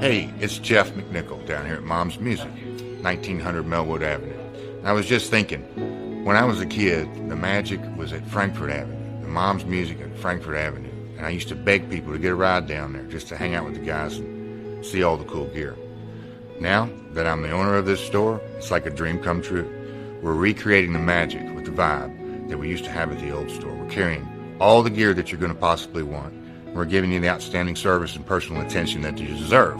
Hey, it's Jeff McNichol down here at Mom's Music, 1900 Melwood Avenue. I was just thinking, when I was a kid, the magic was at Frankfort Avenue, the Mom's Music at Frankfort Avenue, and I used to beg people to get a ride down there just to hang out with the guys and see all the cool gear. Now that I'm the owner of this store, it's like a dream come true. We're recreating the magic with the vibe that we used to have at the old store. We're carrying all the gear that you're going to possibly want. We're giving you the outstanding service and personal attention that you deserve.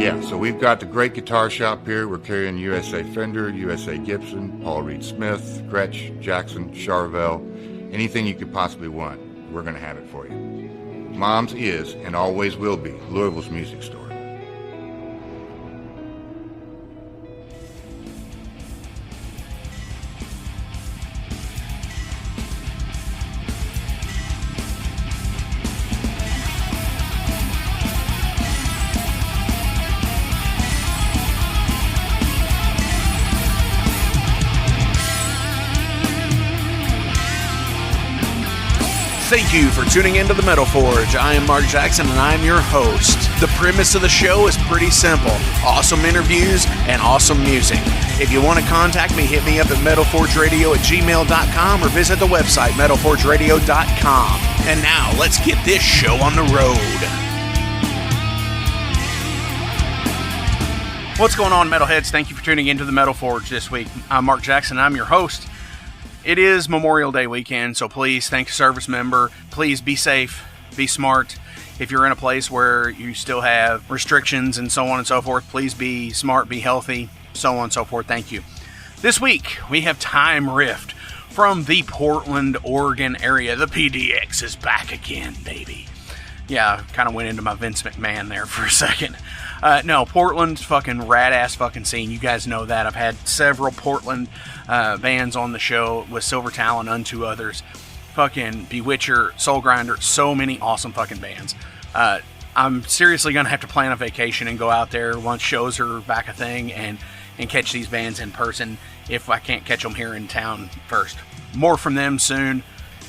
Yeah, so we've got the great guitar shop here. We're carrying USA Fender, USA Gibson, Paul Reed Smith, Gretsch, Jackson, Charvel, anything you could possibly want, we're going to have it for you. Mom's is and always will be Louisville's music store. Thank you for tuning into the Metal Forge. I am Mark Jackson and I am your host. The premise of the show is pretty simple. Awesome interviews and awesome music. If you want to contact me, hit me up at metalforgeradio@gmail.com or visit the website metalforgeradio.com. And now let's get this show on the road. What's going on, Metalheads? Thank you for tuning into the Metal Forge this week. I'm Mark Jackson and I'm your host. It is Memorial Day weekend, so please thank a service member. Please be safe, be smart. If you're in a place where you still have restrictions and so on and so forth, please be smart, be healthy, so on and so forth. Thank you. This week, we have Time Rift from the Portland, Oregon area. The PDX is back again, baby. Yeah, kind of went into my Vince McMahon there for a second. No, Portland's fucking rad-ass fucking scene. You guys know that. I've had several Portland bands on the show with Silver Talon, unto others. Fucking Bewitcher, Soul Grinder, so many awesome fucking bands. I'm seriously going to have to plan a vacation and go out there once shows are back a thing and catch these bands in person if I can't catch them here in town first. More from them soon.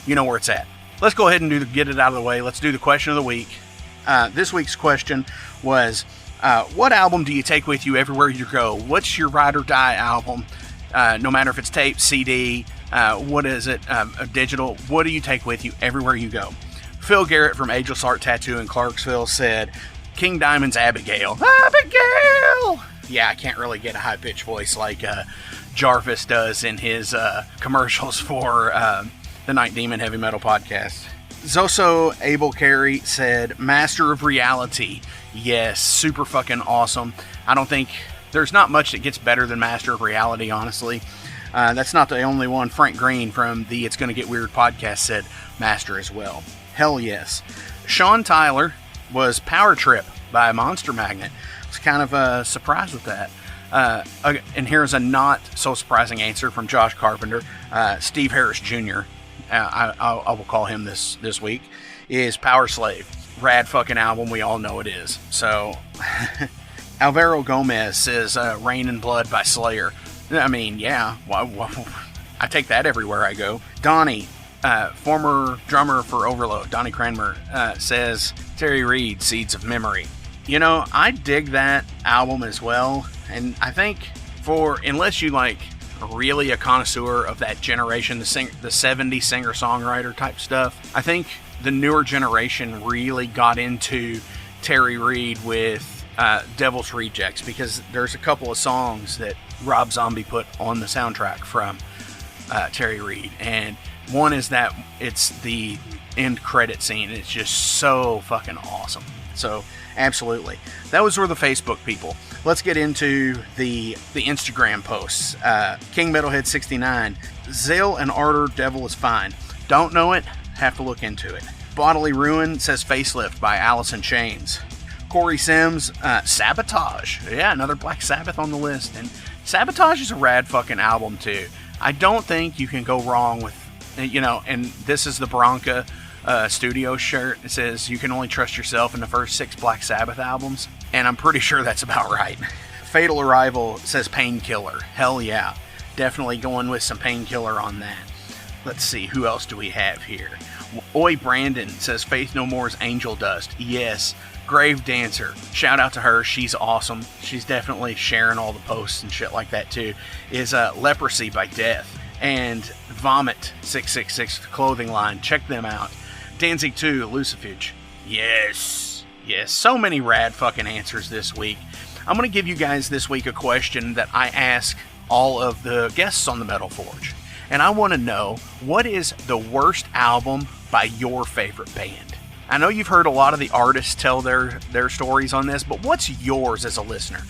You know where it's at. Let's go ahead and get it out of the way. Let's do the question of the week. This week's question was, what album do you take with you everywhere you go? What's your ride or die album? No matter if it's tape, CD, what is it, digital, what do you take with you everywhere you go? Phil Garrett from Ageless Art Tattoo in Clarksville said, King Diamond's Abigail. Abigail! Yeah, I can't really get a high-pitched voice like Jarvis does in his commercials for the Night Demon Heavy Metal Podcast. Zoso Abel Carey said, Master of Reality. Yes, super fucking awesome. I don't think there's not much that gets better than Master of Reality, honestly. That's not the only one. Frank Green from the It's Gonna Get Weird podcast said Master as well. Hell yes. Sean Tyler was Power Trip by Monster Magnet. I was kind of surprised with that. And here's a not so surprising answer from Josh Carpenter. Steve Harris Jr., I will call him this week, is Power Slave. Rad fucking album, we all know it is. So, Alvaro Gomez says Rain and Blood by Slayer. I mean, yeah, I take that everywhere I go. Donnie, former drummer for Overload, Donnie Cranmer, says Terry Reid, Seeds of Memory. You know, I dig that album as well, and I think unless you like really a connoisseur of that generation, the 70s singer-songwriter type stuff, I think the newer generation really got into Terry Reid with Devil's Rejects, because there's a couple of songs that Rob Zombie put on the soundtrack from Terry Reid, and one is that it's the end credit scene. It's just so fucking awesome. So absolutely, those were the Facebook people. Let's get into the Instagram posts. King Metalhead 69, Zale and Ardor, Devil is Fine. Don't know it, have to look into it. Bodily Ruin says Facelift by Alice in Chains. Corey Sims, Sabotage. Yeah, another Black Sabbath on the list. And Sabotage is a rad fucking album too. I don't think you can go wrong with, and this is the Bronca studio shirt. It says you can only trust yourself in the first 6 Black Sabbath albums. And I'm pretty sure that's about right. Fatal Arrival says Painkiller. Hell yeah. Definitely going with some Painkiller on that. Let's see, who else do we have here? Oi Brandon says Faith No More's Angel Dust. Yes. Grave Dancer. Shout out to her. She's awesome. She's definitely sharing all the posts and shit like that too. Is Leprosy by Death. And Vomit 666 clothing line. Check them out. Danzig 2, Lucifuge. Yes. Yes. So many rad fucking answers this week. I'm going to give you guys this week a question that I ask all of the guests on the Metal Forge. And I want to know, what is the worst album by your favorite band? I know you've heard a lot of the artists tell their stories on this, but what's yours as a listener?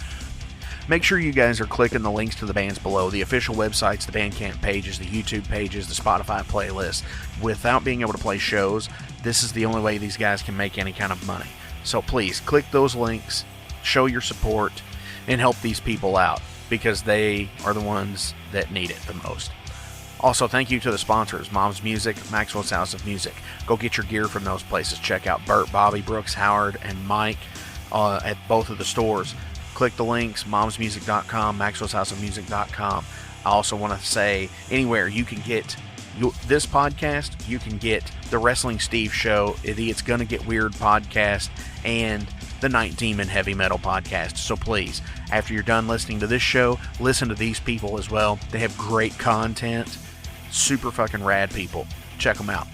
Make sure you guys are clicking the links to the bands below, the official websites, the Bandcamp pages, the YouTube pages, the Spotify playlist. Without being able to play shows, this is the only way these guys can make any kind of money. So please, click those links, show your support, and help these people out, because they are the ones that need it the most. Also, thank you to the sponsors, Mom's Music, Maxwell's House of Music. Go get your gear from those places. Check out Bert, Bobby, Brooks, Howard, and Mike at both of the stores. Click the links, momsmusic.com, maxwellshouseofmusic.com. I also want to say, anywhere you can get this podcast, you can get the Wrestling Steve Show, the It's Gonna Get Weird podcast, and the Night Demon Heavy Metal podcast. So please, after you're done listening to this show, listen to these people as well. They have great content. Super fucking rad people. Check them out.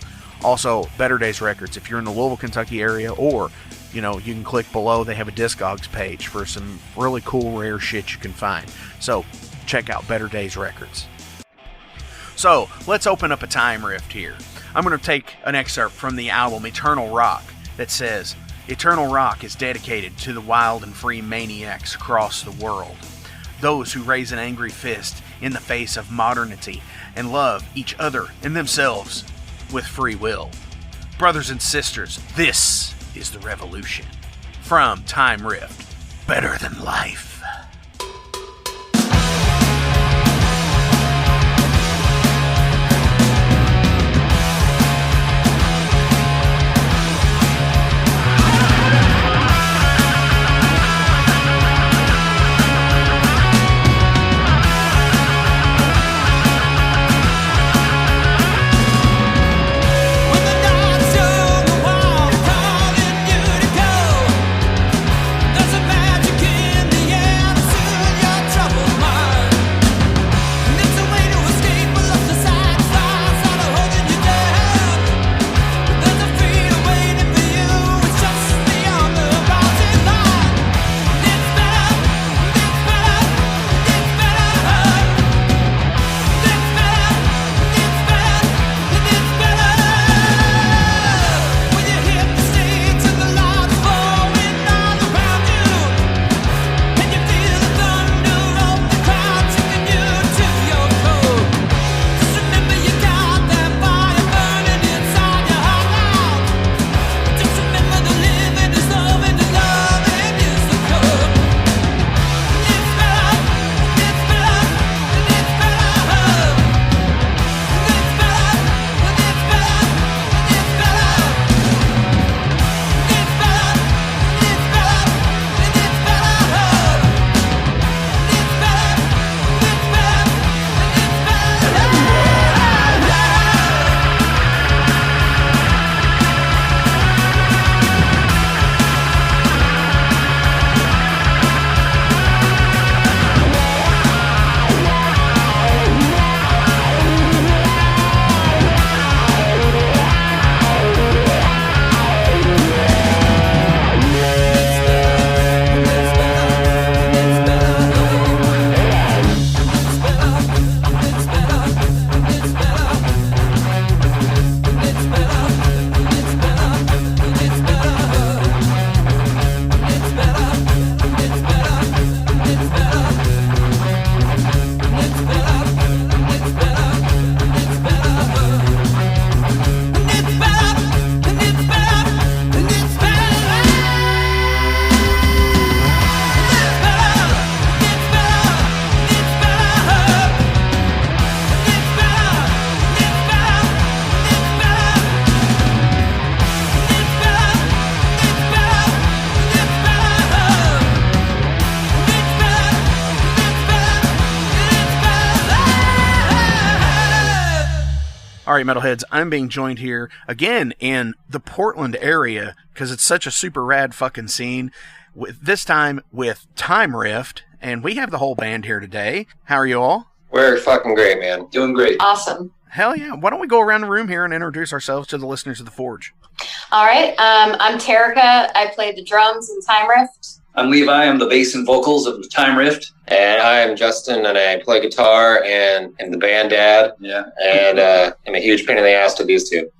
Also, Better Days Records. If you're in the Louisville, Kentucky area, or, you can click below. They have a Discogs page for some really cool, rare shit you can find. So, check out Better Days Records. So, let's open up a time rift here. I'm going to take an excerpt from the album Eternal Rock that says, Eternal Rock is dedicated to the wild and free maniacs across the world. Those who raise an angry fist in the face of modernity and love each other and themselves with free will. Brothers and sisters, this is the revolution. From Time Rift, Better Than Life. There's a magic in the air. All right, Metalheads, I'm being joined here again in the Portland area because it's such a super rad fucking scene. This time with Time Rift, and we have the whole band here today. How are you all? We're fucking great, man. Doing great. Awesome. Hell yeah. Why don't we go around the room here and introduce ourselves to the listeners of The Forge? All right. I'm Terrica. I play the drums in Time Rift. I'm Levi. I'm the bass and vocals of the Time Rift. And I'm Justin, and I play guitar and the band dad. Yeah. And I'm a huge pain in the ass to these two.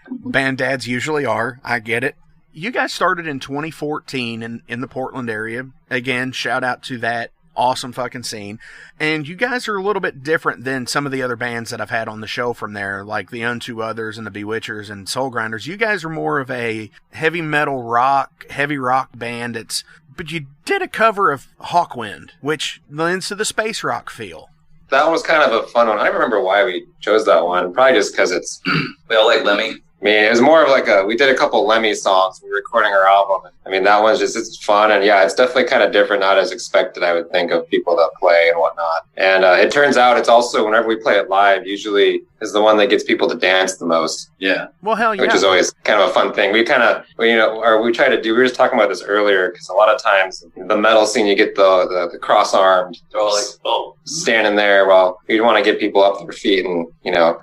Band dads usually are. I get it. You guys started in 2014 in the Portland area. Again, shout out to that awesome fucking scene. And you guys are a little bit different than some of the other bands that I've had on the show from there, like the Unto Others and the Bewitchers and Soul Grinders. You guys are more of a heavy metal rock, heavy rock band. But you did a cover of Hawkwind, which lends to the space rock feel. That one was kind of a fun one. I don't remember why we chose that one. Probably just because we all like Lemmy. I mean, it was more of like we did a couple Lemmy songs. We were recording our album. I mean, that one's it's fun. And yeah, it's definitely kind of different, not as expected, I would think, of people that play and whatnot. And it turns out it's also, whenever we play it live, usually is the one that gets people to dance the most. Yeah. Well, hell yeah. Which is always kind of a fun thing. We were just talking about this earlier, because a lot of times the metal scene, you get the cross-armed, they're all like, standing there while you want to get people up their feet and,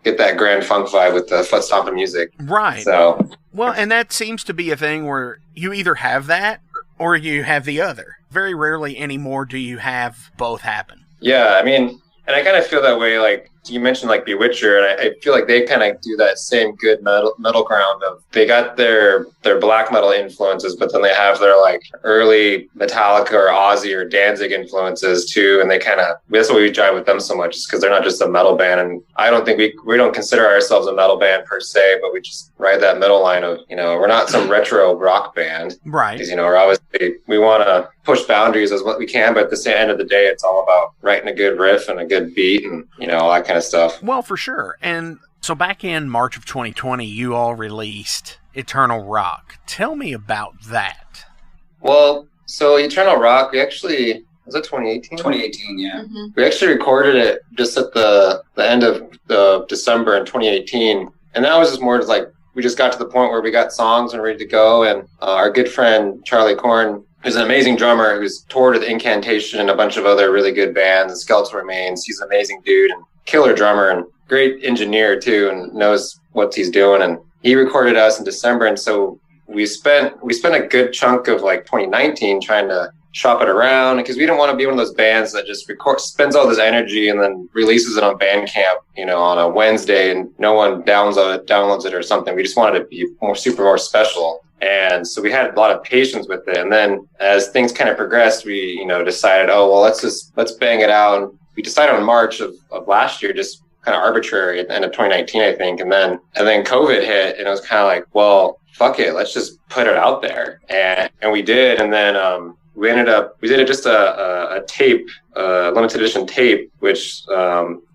get that grand funk vibe with the foot stomping music. Right. So. Well, and that seems to be a thing where you either have that or you have the other. Very rarely anymore do you have both happen. Yeah, I mean, and I kind of feel that way, like, you mentioned like Bewitcher, and I feel like they kind of do that same good middle ground of they got their black metal influences, but then they have their like early Metallica or Ozzy or Danzig influences too, and they kind of, that's why we jive with them so much, is because they're not just a metal band. And I don't think we don't consider ourselves a metal band per se, but we just ride that middle line of, we're not some retro rock band, right? Because we're obviously, we want to push boundaries as what we can, but at the end of the day, it's all about writing a good riff and a good beat and all that kind of stuff. Well, for sure. And so back in March of 2020, you all released Eternal Rock. Tell me about that. Well, so Eternal Rock, we actually, was it 2018? 2018, yeah. Mm-hmm. We actually recorded it just at the end of December in 2018. And that was just more like, we just got to the point where we got songs and ready to go. And our good friend, Charlie Korn, who's an amazing drummer who's toured with Incantation and a bunch of other really good bands, and Skeletal Remains. He's an amazing dude and killer drummer and great engineer too, and knows what he's doing. And he recorded us in December. And so we spent a good chunk of like 2019 trying to shop it around, because we didn't want to be one of those bands that just spends all this energy and then releases it on Bandcamp, on a Wednesday, and no one downloads it or something. We just wanted to be more special. And so we had a lot of patience with it. And then as things kind of progressed, we, decided, let's bang it out. And we decided in March of last year, just kind of arbitrary at the end of 2019, I think. And then COVID hit, and it was kind of like, well, fuck it. Let's just put it out there. And we did. And then, we did just a tape, limited edition tape, which,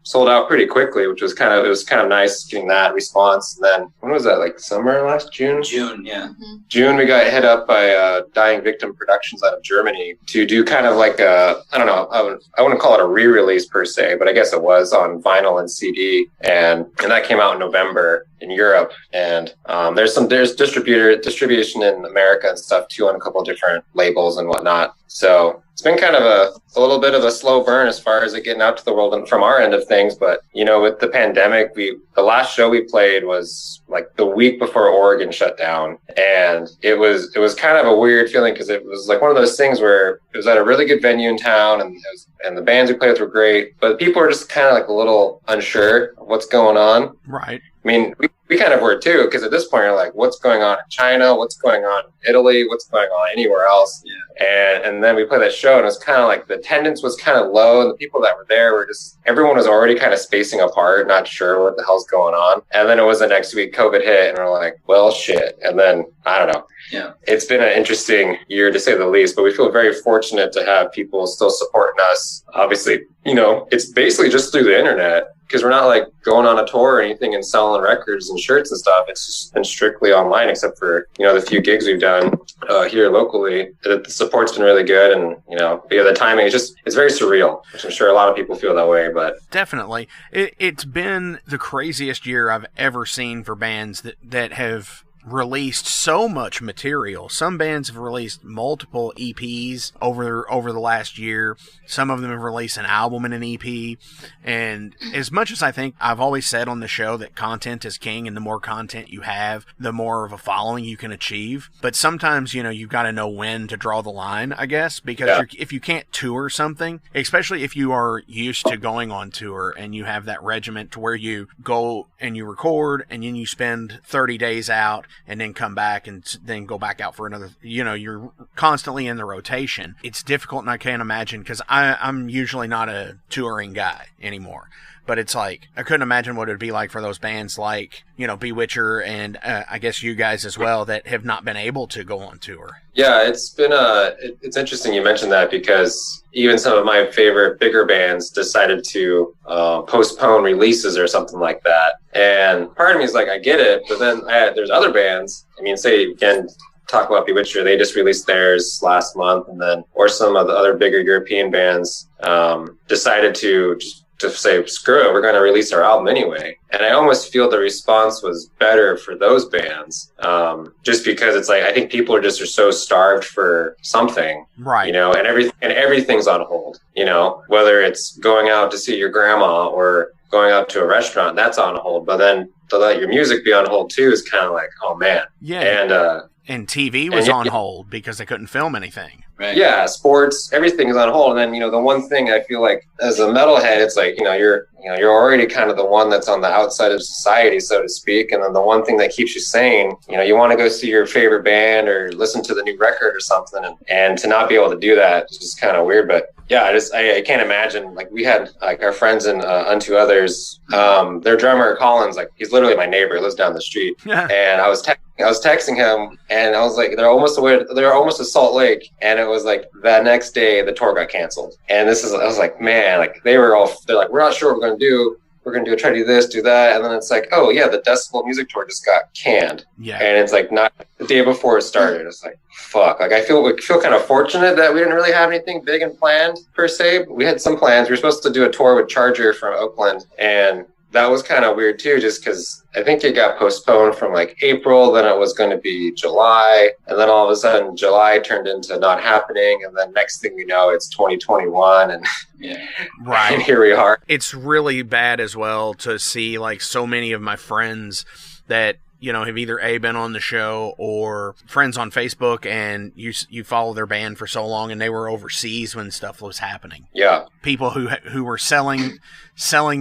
sold out pretty quickly, which was kind of nice getting that response. And then when was that? Like summer last June? June, yeah. Mm-hmm. June, we got hit up by Dying Victim Productions out of Germany to do kind of like I wouldn't call it a re-release per se, but I guess it was on vinyl and CD. And that came out in November in Europe. And there's distribution in America and stuff too on a couple of different labels and whatnot. So it's been kind of a little bit of a slow burn as far as it getting out to the world and from our end of things. But, with the pandemic, the last show we played was like the week before Oregon shut down. And it was kind of a weird feeling, because it was like one of those things where it was at a really good venue in town, and the bands we played with were great, but people were just kind of like a little unsure of what's going on. Right. I mean, we kind of were too, because at this point you're like, what's going on in China? What's going on in Italy? What's going on anywhere else? Yeah. And then we played that show, and it was kind of like the attendance was kind of low, and the people that were there were just, everyone was already kind of spacing apart, not sure what the hell's going on. And then it was the next week, COVID hit, and we're like, well, shit. And then, I don't know. Yeah. It's been an interesting year, to say the least, but we feel very fortunate to have people still supporting us. Obviously, it's basically just through the internet. because we're not like going on a tour or anything and selling records and shirts and stuff. It's just been strictly online, except for, you know, the few gigs we've done here locally. The support's been really good, and, you know, yeah, the timing, it's very surreal, which I'm sure a lot of people feel that way. But definitely, it's been the craziest year I've ever seen for bands that have released so much material. Some bands have released multiple EPs over the last year. Some of them have released an album and an EP. And as much as I think I've always said on the show that content is king, and the more content you have, the more of a following you can achieve. But sometimes, you know, you've got to know when to draw the line, I guess, because if you can't tour something, especially if you are used to going on tour and you have that regiment to where you go and you record and then you spend 30 days out and then come back and then go back out for another, you know, you're constantly in the rotation. It's difficult, and I can't imagine, because I'm usually not a touring guy anymore. But it's like, I couldn't imagine what it would be like for those bands like, you know, Bewitcher and I guess you guys as well that have not been able to go on tour. Yeah, it's been it's interesting you mentioned that, because even some of my favorite bigger bands decided to postpone releases or something like that. And part of me is like, I get it, but then there's other bands. I mean, say again, talk about Bewitcher, they just released theirs last month, and then or some of the other bigger European bands decided to say, screw it, we're going to release our album anyway. And I almost feel the response was better for those bands, just because it's like, I think people are so starved for something, right? You know, and everything's on hold, you know, whether it's going out to see your grandma or going out to a restaurant, that's on hold. But then to let your music be on hold too is kind of like, oh man. Yeah. And TV was on hold because they couldn't film anything. Right. Yeah, sports, everything is on hold. And then, you know, the one thing I feel like as a metalhead, it's like, you're already kind of the one that's on the outside of society, so to speak. And then the one thing that keeps you sane, you know, you want to go see your favorite band or listen to the new record or something. And to not be able to do that is just kind of weird. But yeah, I can't imagine. Like, we had like our friends in Unto Others, their drummer Collins, like, he's literally my neighbor, he lives down the street. And I was texting him, and I was like, they're almost to Salt Lake, and it was like that next day the tour got canceled. And I was like, man, like they're like, we're not sure what we're gonna do. We're gonna try to do this, do that, and then it's like, oh yeah, the Decibel Music Tour just got canned. Yeah. And it's like not the day before it started. It's like, fuck. Like, we feel kind of fortunate that we didn't really have anything big and planned per se. We had some plans. We were supposed to do a tour with Charger from Oakland, and that was kind of weird too, just because I think it got postponed from like April, then it was going to be July, and then all of a sudden July turned into not happening, and then next thing we know, it's 2021, and right, and here we are. It's really bad as well to see like so many of my friends that, you know, have either been on the show or friends on Facebook, and you follow their band for so long, and they were overseas when stuff was happening. Yeah, people who were selling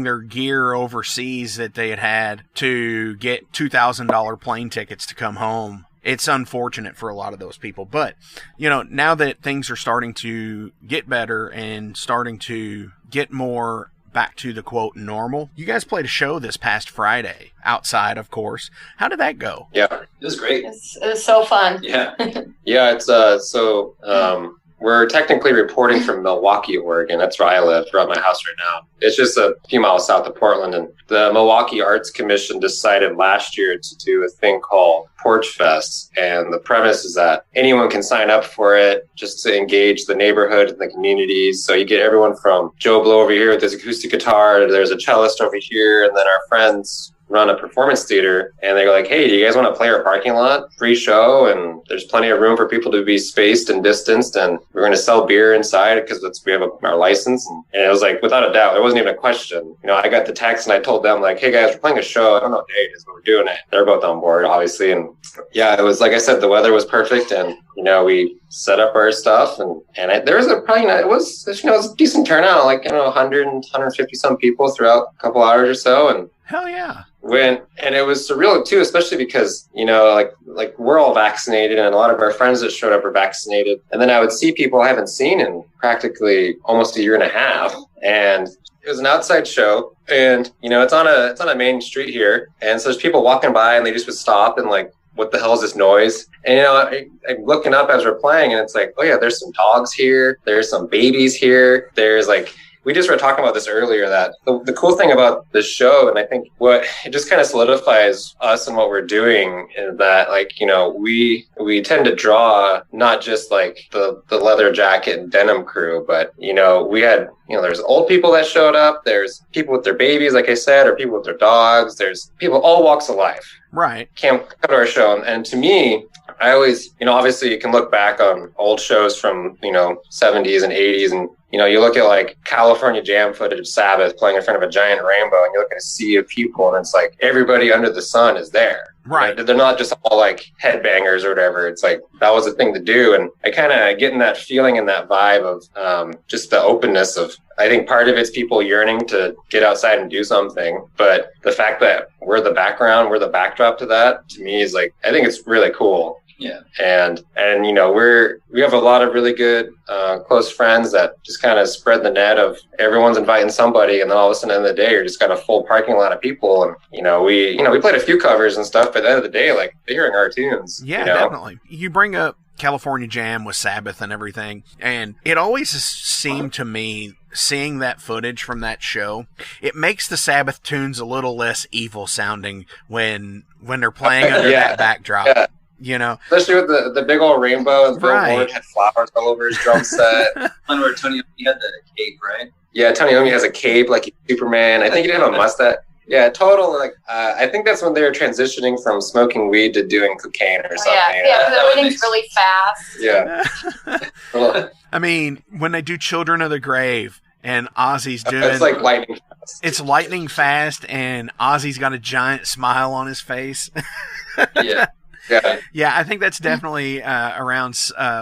their gear overseas that they had to get $2,000 plane tickets to come home. It's unfortunate for a lot of those people, but you know, now that things are starting to get better and starting to get more back to the quote normal. You guys played a show this past Friday outside, of course. How did that go? Yeah, it was great. It was so fun. Yeah. Yeah, it's we're technically reporting from Milwaukee, Oregon. That's where I live, right at my house right now. It's just a few miles south of Portland, and the Milwaukee Arts Commission decided last year to do a thing called Porch Fest, and the premise is that anyone can sign up for it just to engage the neighborhood and the communities. So you get everyone from Joe Blow over here with his acoustic guitar, there's a cellist over here, and then our friends run a performance theater, and they're like, hey, do you guys want to play our parking lot? Free show, and there's plenty of room for people to be spaced and distanced, and we're going to sell beer inside because we have our license. And it was like, without a doubt, there wasn't even a question. You know, I got the text and I told them like, hey guys, we're playing a show. I don't know what day it is, but we're doing it. They're both on board, obviously. And yeah, it was, like I said, the weather was perfect, and you know, we set up our stuff, and there was it was a decent turnout, like, 100 and 150 some people throughout a couple hours or so. And hell yeah. And it was surreal too, especially because, you know, like we're all vaccinated, and a lot of our friends that showed up are vaccinated. And then I would see people I haven't seen in practically almost a year and a half. And it was an outside show, and, you know, it's on a main street here. And so there's people walking by, and they just would stop and like, what the hell is this noise? And, you know, I'm looking up as we're playing, and it's like, oh yeah, there's some dogs here. There's some babies here. There's like, we just were talking about this earlier, that the cool thing about the show, and I think what it just kind of solidifies us and what we're doing, is that, like, you know, we tend to draw not just like the leather jacket and denim crew, but, you know, we had, you know, there's old people that showed up, there's people with their babies, like I said, or people with their dogs, there's people all walks of life. Right. Come to our show. And to me, I always, you know, obviously you can look back on old shows from, you know, 70s and 80s, and, you know, you look at like California Jam footage of Sabbath playing in front of a giant rainbow, and you look at a sea of people, and it's like everybody under the sun is there. Right. They're not just all like headbangers or whatever. It's like that was a thing to do. And I kind of get in that feeling and that vibe of just the openness of, I think part of it's people yearning to get outside and do something. But the fact that we're the background, we're the backdrop to that, to me is like, I think it's really cool. Yeah. And you know, we have a lot of really good close friends that just kind of spread the net of everyone's inviting somebody, and then all of a sudden at the end of the day you're just got a full parking lot of people. And you know, we played a few covers and stuff, but at the end of the day, like, they're hearing our tunes. Yeah, you know? definitely. You bring up California Jam with Sabbath and everything, and it always seemed to me, seeing that footage from that show, it makes the Sabbath tunes a little less evil sounding when they're playing under that backdrop. Yeah. You know, especially with the big old rainbow, and Bill right. Ward had flowers all over his drum set. One where Tony had the cape, right? Yeah, Tony Iommi has a cape like Superman. I think he didn't have a mustache. Yeah, total. Like, I think that's when they were transitioning from smoking weed to doing cocaine or something. Yeah, because everything's really fast. Yeah. I mean, when they do Children of the Grave, and Ozzy's doing... It's like lightning fast. It's lightning fast, and Ozzy's got a giant smile on his face. Yeah. Yeah, I think that's definitely around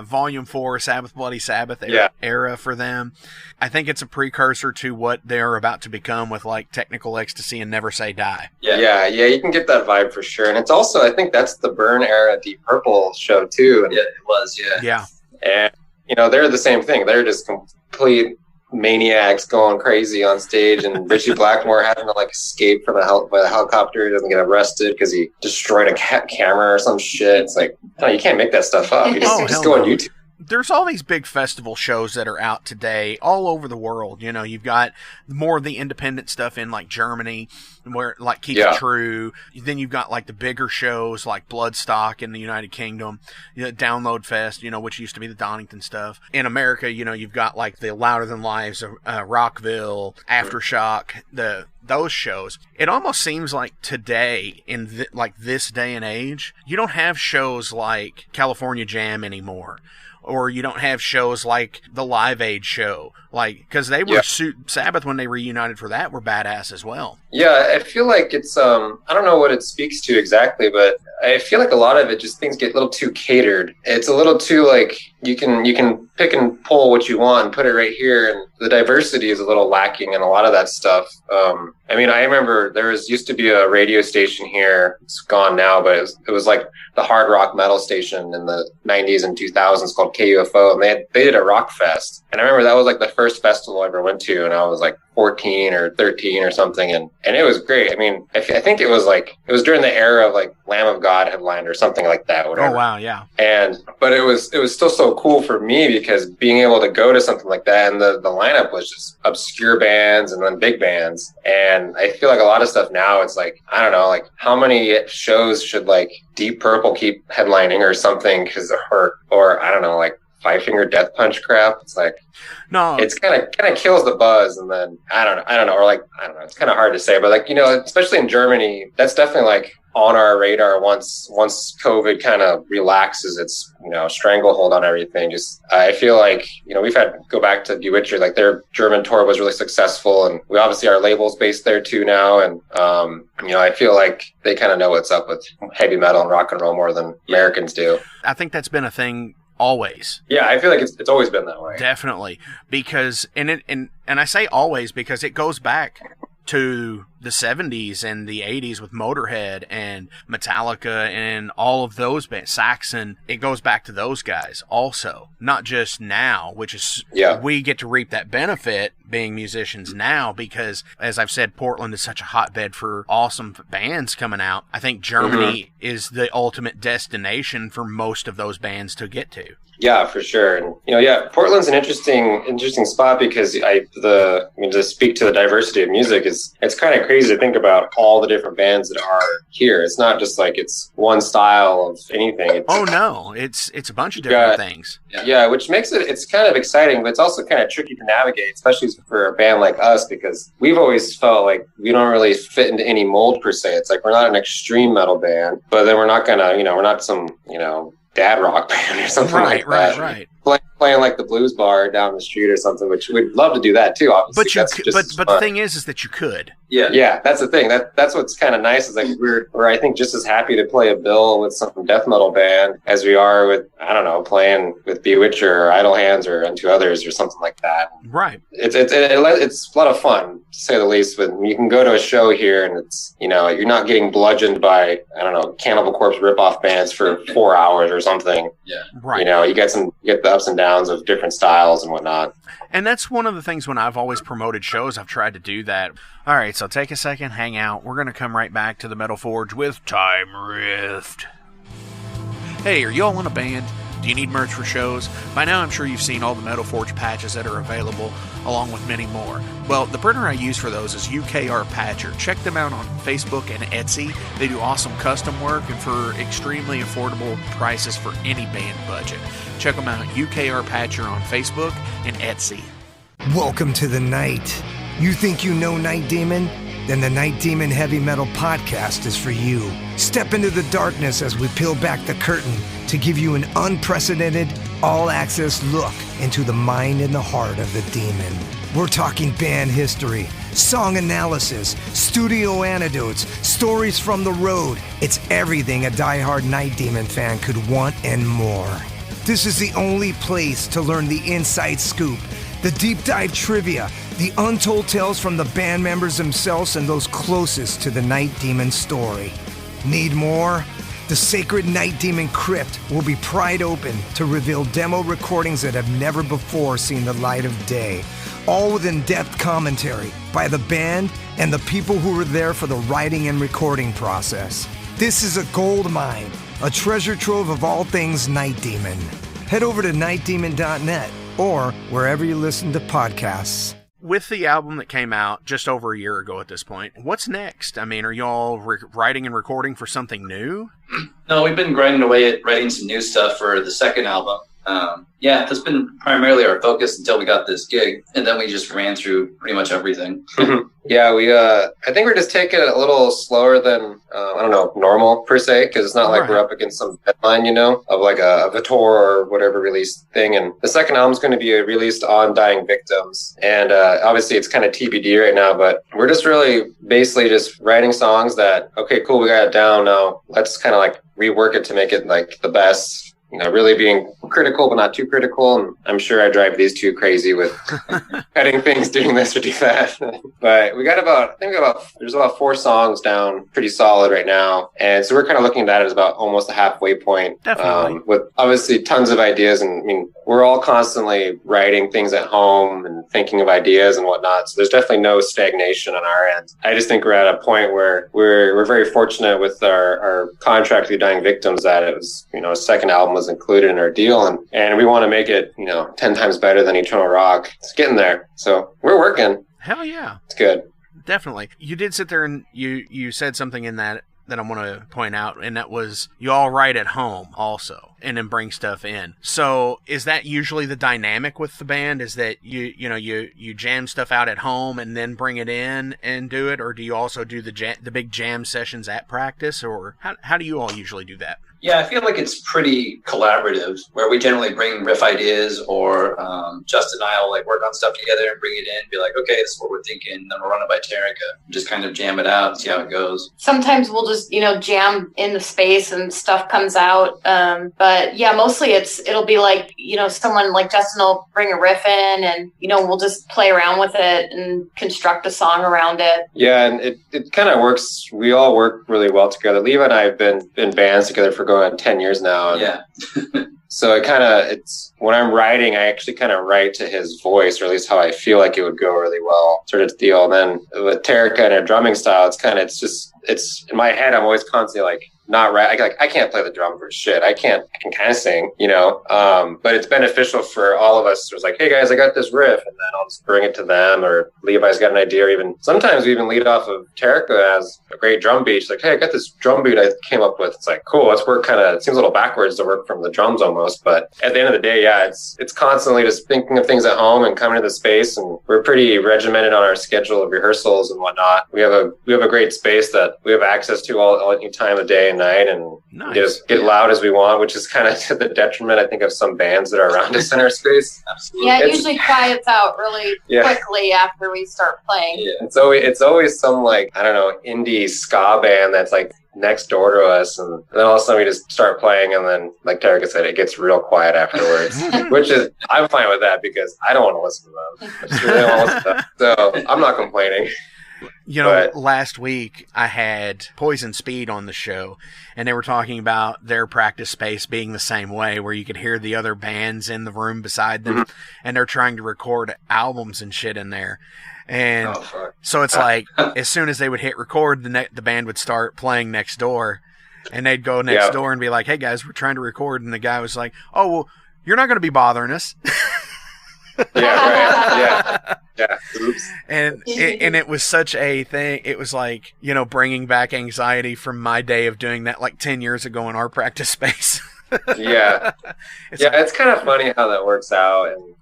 Volume 4, Sabbath Bloody Sabbath era for them. I think it's a precursor to what they're about to become with like Technical Ecstasy and Never Say Die. Yeah, you can get that vibe for sure. And it's also, I think that's the Burn era Deep Purple show too. And, yeah, it was, Yeah. And, you know, they're the same thing. They're just complete maniacs going crazy on stage, and Richie Blackmore having to like escape from a helicopter. He doesn't get arrested because he destroyed a camera or some shit. It's like, no, you can't make that stuff up. You just go on YouTube. There's all these big festival shows that are out today all over the world. You know, you've got more of the independent stuff in like Germany, where like Keep It True. Then you've got like the bigger shows like Bloodstock in the United Kingdom, Download Fest, you know, which used to be the Donington stuff. In America, you know, you've got like the Louder Than Lives of Rockville, Aftershock, those shows. It almost seems like today, in like this day and age, you don't have shows like California Jam anymore. Or you don't have shows like the Live Aid show, like, because they were Sabbath when they reunited for that were badass as well. Yeah, I feel like it's I don't know what it speaks to exactly, but I feel like a lot of it just things get a little too catered. It's a little too like you can pick and pull what you want and put it right here, and the diversity is a little lacking in a lot of that stuff. I mean, I remember there used to be a radio station here. It's gone now, but it was like the hard rock metal station in the 90s and 2000s called KUFO, and they did a rock fest. And I remember that was like the first festival I ever went to, and I was like 14 or 13 or something, and it was great. I mean, I think it was during the era of like Lamb of God headlined or something like that. Whatever. Oh wow, yeah. But it was still so cool for me because being able to go to something like that, and the lineup was just obscure bands and then big bands. And I feel like a lot of stuff now, it's like, I don't know, like how many shows should like Deep Purple keep headlining or something because of her, or I don't know, like Five Finger Death Punch crap. It's like, no, it's kind of kills the buzz. And then I don't know, or like, I don't know, it's kind of hard to say, but like, you know, especially in Germany, that's definitely like on our radar once COVID kind of relaxes its, you know, stranglehold on everything. Just I feel like, you know, we've had go back to Bewitcher, like their German tour was really successful, and we obviously our label's based there too now, and you know, I feel like they kind of know what's up with heavy metal and rock and roll more than Americans do. I think that's been a thing always. Yeah, I feel like it's always been that way. Definitely, because and I say always because it goes back to the 70s and the 80s with Motorhead and Metallica and all of those bands, Saxon, it goes back to those guys also, not just now, which is, we get to reap that benefit being musicians now because, as I've said, Portland is such a hotbed for awesome bands coming out. I think Germany is the ultimate destination for most of those bands to get to. Yeah, for sure. And Portland's an interesting spot because to speak to the diversity of music, it's kind of crazy to think about all the different bands that are here. It's not just like it's one style of anything. It's a bunch of different things. Yeah, which makes it's kind of exciting, but it's also kind of tricky to navigate, especially for a band like us, because we've always felt like we don't really fit into any mold per se. It's like we're not an extreme metal band, but then we're not gonna, we're not some, dad rock band or something like that. Right. Playing like the blues bar down the street or something, which we'd love to do that too, obviously. But the thing is that you could. Yeah, that's the thing. That's what's kind of nice is like we're I think just as happy to play a bill with some death metal band as we are with, I don't know, playing with Bewitcher or Idle Hands or Unto Others or something like that. Right. It's a lot of fun, to say the least. But you can go to a show here and it's, you're not getting bludgeoned by, I don't know, Cannibal Corpse ripoff bands for 4 hours or something. Yeah. Right. You get the ups and downs of different styles and whatnot. And that's one of the things when I've always promoted shows, I've tried to do that. All right, so take a second, hang out. We're going to come right back to the Metal Forge with Time Rift. Hey, are y'all in a band? Do you need merch for shows? By now I'm sure you've seen all the Metal Forge patches that are available, along with many more. Well, the printer I use for those is UKR Patcher. Check them out on Facebook and Etsy. They do awesome custom work and for extremely affordable prices for any band budget. Check them out, UKR Patcher on Facebook and Etsy. Welcome to the night. You think you know Night Demon? Then the Night Demon Heavy Metal Podcast is for you. Step into the darkness as we peel back the curtain to give you an unprecedented, all-access look into the mind and the heart of the demon. We're talking band history, song analysis, studio anecdotes, stories from the road. It's everything a diehard Night Demon fan could want and more. This is the only place to learn the inside scoop, the deep dive trivia, the untold tales from the band members themselves and those closest to the Night Demon story. Need more? The sacred Night Demon Crypt will be pried open to reveal demo recordings that have never before seen the light of day, all with in-depth commentary by the band and the people who were there for the writing and recording process. This is a gold mine, a treasure trove of all things Night Demon. Head over to nightdemon.net or wherever you listen to podcasts. With the album that came out just over a year ago at this point, what's next? I mean, are y'all writing and recording for something new? No, we've been grinding away at writing some new stuff for the second album. That's been primarily our focus until we got this gig, and then we just ran through pretty much everything. Yeah, I think we're just taking it a little slower than, normal per se, because it's not like we're up against some deadline, of like a tour or whatever release thing. And the second album's going to be released on Dying Victims. And obviously it's kind of TBD right now, but we're just really basically just writing songs that, okay, cool, we got it down now. Let's kind of like rework it to make it like the best. Really being critical, but not too critical. And I'm sure I drive these two crazy with cutting things, doing this or do that. But we got there's about 4 songs down, pretty solid right now. And so we're kind of looking at that as about almost a halfway point. Definitely. With obviously tons of ideas. And I mean, we're all constantly writing things at home and thinking of ideas and whatnot. So there's definitely no stagnation on our end. I just think we're at a point where we're very fortunate with our contract with Dying Victims that it was, a second album was included in our deal, and we want to make it 10 times better than Eternal Rock. It's getting there, so we're working. Hell yeah, it's good. Definitely. You did sit there and you said something in that I want to point out, and that was you all write at home also and then bring stuff in. So is that usually the dynamic with the band, is that you jam stuff out at home and then bring it in and do it, or do you also do the big jam sessions at practice, or how do you all usually do that? Yeah, I feel like it's pretty collaborative, where we generally bring riff ideas, or Justin and I will like work on stuff together and bring it in, be like, okay, this is what we're thinking, then we'll run it by Terrica, just kind of jam it out and see how it goes. Sometimes we'll just, jam in the space and stuff comes out. But But yeah, mostly it'll be like, someone like Justin will bring a riff in and, we'll just play around with it and construct a song around it. Yeah, and it kind of works. We all work really well together. Levi and I have been in bands together for going on 10 years now. Yeah. So it's when I'm writing, I actually kind of write to his voice, or at least how I feel like it would go really well, sort of deal. And then with Terrica and her drumming style, it's in my head, I'm always constantly like, not right. I can't play the drum for shit. I can kind of sing, but it's beneficial for all of us. It was like, hey guys, I got this riff, and then I'll just bring it to them, or Levi's got an idea, or even sometimes we even lead off of Terrica as a great drum beat. She's like, hey, I got this drum beat I came up with. It's like, cool, let's work it seems a little backwards to work from the drums almost, but at the end of the day, yeah, it's constantly just thinking of things at home and coming to the space, and we're pretty regimented on our schedule of rehearsals and whatnot. We have a great space that we have access to all any time of day and night, and nice. Just get loud as we want, which is kind of to the detriment, I think, of some bands that are around us in our space. Absolutely. Yeah, it usually quiets out really quickly after we start playing. Yeah, it's always some like, I don't know, indie ska band that's like next door to us, and then all of a sudden we just start playing, and then like Terrica said, it gets real quiet afterwards. Which is, I'm fine with that because I don't want to listen to them. I just really don't want to listen to them. So I'm not complaining. Last week I had Poison Speed on the show, and they were talking about their practice space being the same way, where you could hear the other bands in the room beside them, and they're trying to record albums and shit in there. And so it's like, as soon as they would hit record, the band would start playing next door, and they'd go next door and be like, hey guys, we're trying to record. And the guy was like, oh, well, you're not going to be bothering us. Yeah. Oops. And it was such a thing. It was like, bringing back anxiety from my day of doing that like 10 years ago in our practice space. It's kind of funny how that works out. And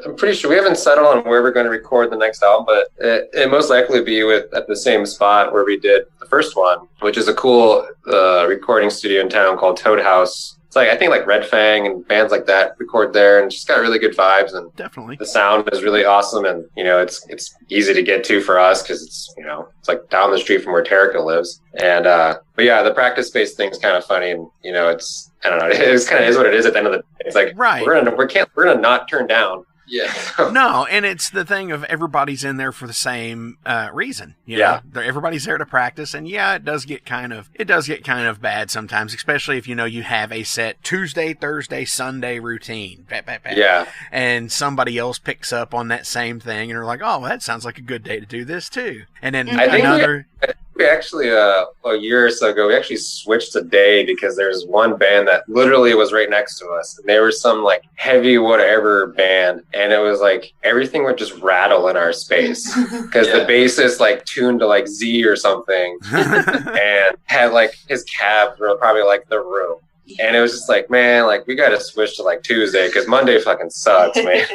I'm pretty sure we haven't settled on where we're going to record the next album, but it most likely be at the same spot where we did the first one, which is a cool recording studio in town called Toad House. It's like, I think like Red Fang and bands like that record there, and just got really good vibes, and definitely the sound is really awesome, and it's easy to get to for us because it's it's like down the street from where Terrica lives. And but yeah, the practice space thing's kind of funny, and it's, I don't know, it's kind of is what it is at the end of the day. It's like, right, we're gonna not turn down. Yeah. No, and it's the thing of everybody's in there for the same reason. Everybody's there to practice, and it does get kind of bad sometimes, especially if you have a set Tuesday, Thursday, Sunday routine. Yeah. And somebody else picks up on that same thing, and they're like, "Oh, well, that sounds like a good day to do this too." And then we actually a year or so ago, we actually switched a day because there's one band that literally was right next to us, and they were some like heavy whatever band, and it was like everything would just rattle in our space because the bassist like tuned to like Z or something and had like his cabs were probably like the room. And it was just like, man, like we got to switch to like Tuesday because Monday fucking sucks, man.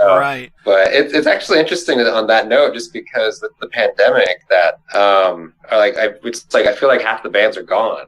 Right. But it's actually interesting on that note, just because with the pandemic, that I feel like half the bands are gone.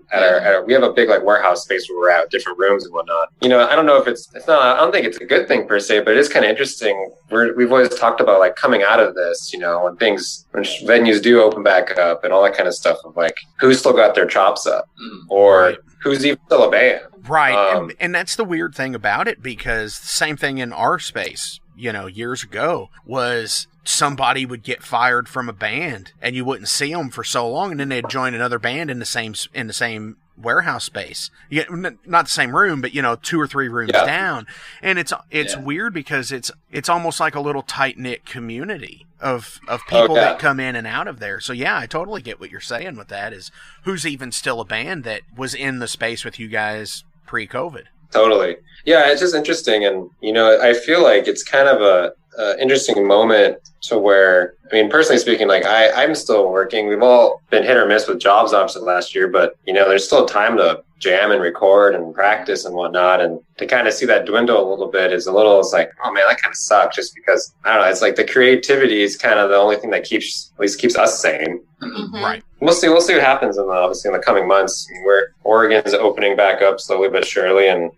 We have a big like warehouse space where we're at, different rooms and whatnot. I don't know if it's not. I don't think it's a good thing per se, but it is kind of interesting. We've always talked about like coming out of this, when venues do open back up and all that kind of stuff of like who's still got their chops up, or who's even still a band. Right. And that's the weird thing about it, because the same thing in our space, years ago, was somebody would get fired from a band and you wouldn't see them for so long, and then they'd join another band in the same warehouse space. Not the same room, but 2 or 3 rooms down. And it's weird because it's almost like a little tight-knit community of people that come in and out of there. So I totally get what you're saying with that, is who's even still a band that was in the space with you guys pre-COVID. Totally. Yeah, it's just interesting. And, I feel like it's kind of a interesting moment to where, personally speaking, like I'm still working. We've all been hit or miss with jobs obviously last year, but there's still time to jam and record and practice and whatnot. And to kind of see that dwindle a little bit it's like, oh man, that kind of sucks, just because, I don't know, it's like the creativity is kind of the only thing that keeps us sane. Mm-hmm. Right. We'll see what happens in the coming months. Where Oregon's opening back up slowly but surely, and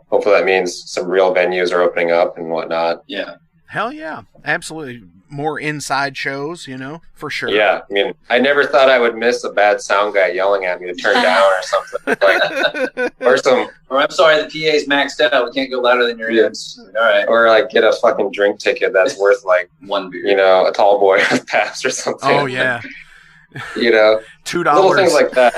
hopefully that means some real venues are opening up and whatnot. Yeah. Hell yeah, absolutely. More inside shows, for sure. Yeah, I mean, I never thought I would miss a bad sound guy yelling at me to turn down or something. Or I'm sorry, the PA's maxed out. We can't go louder than your ears. All right. Or like get a fucking drink ticket that's worth like one beer. A tall boy pass or something. Oh yeah. $2. Little things like that.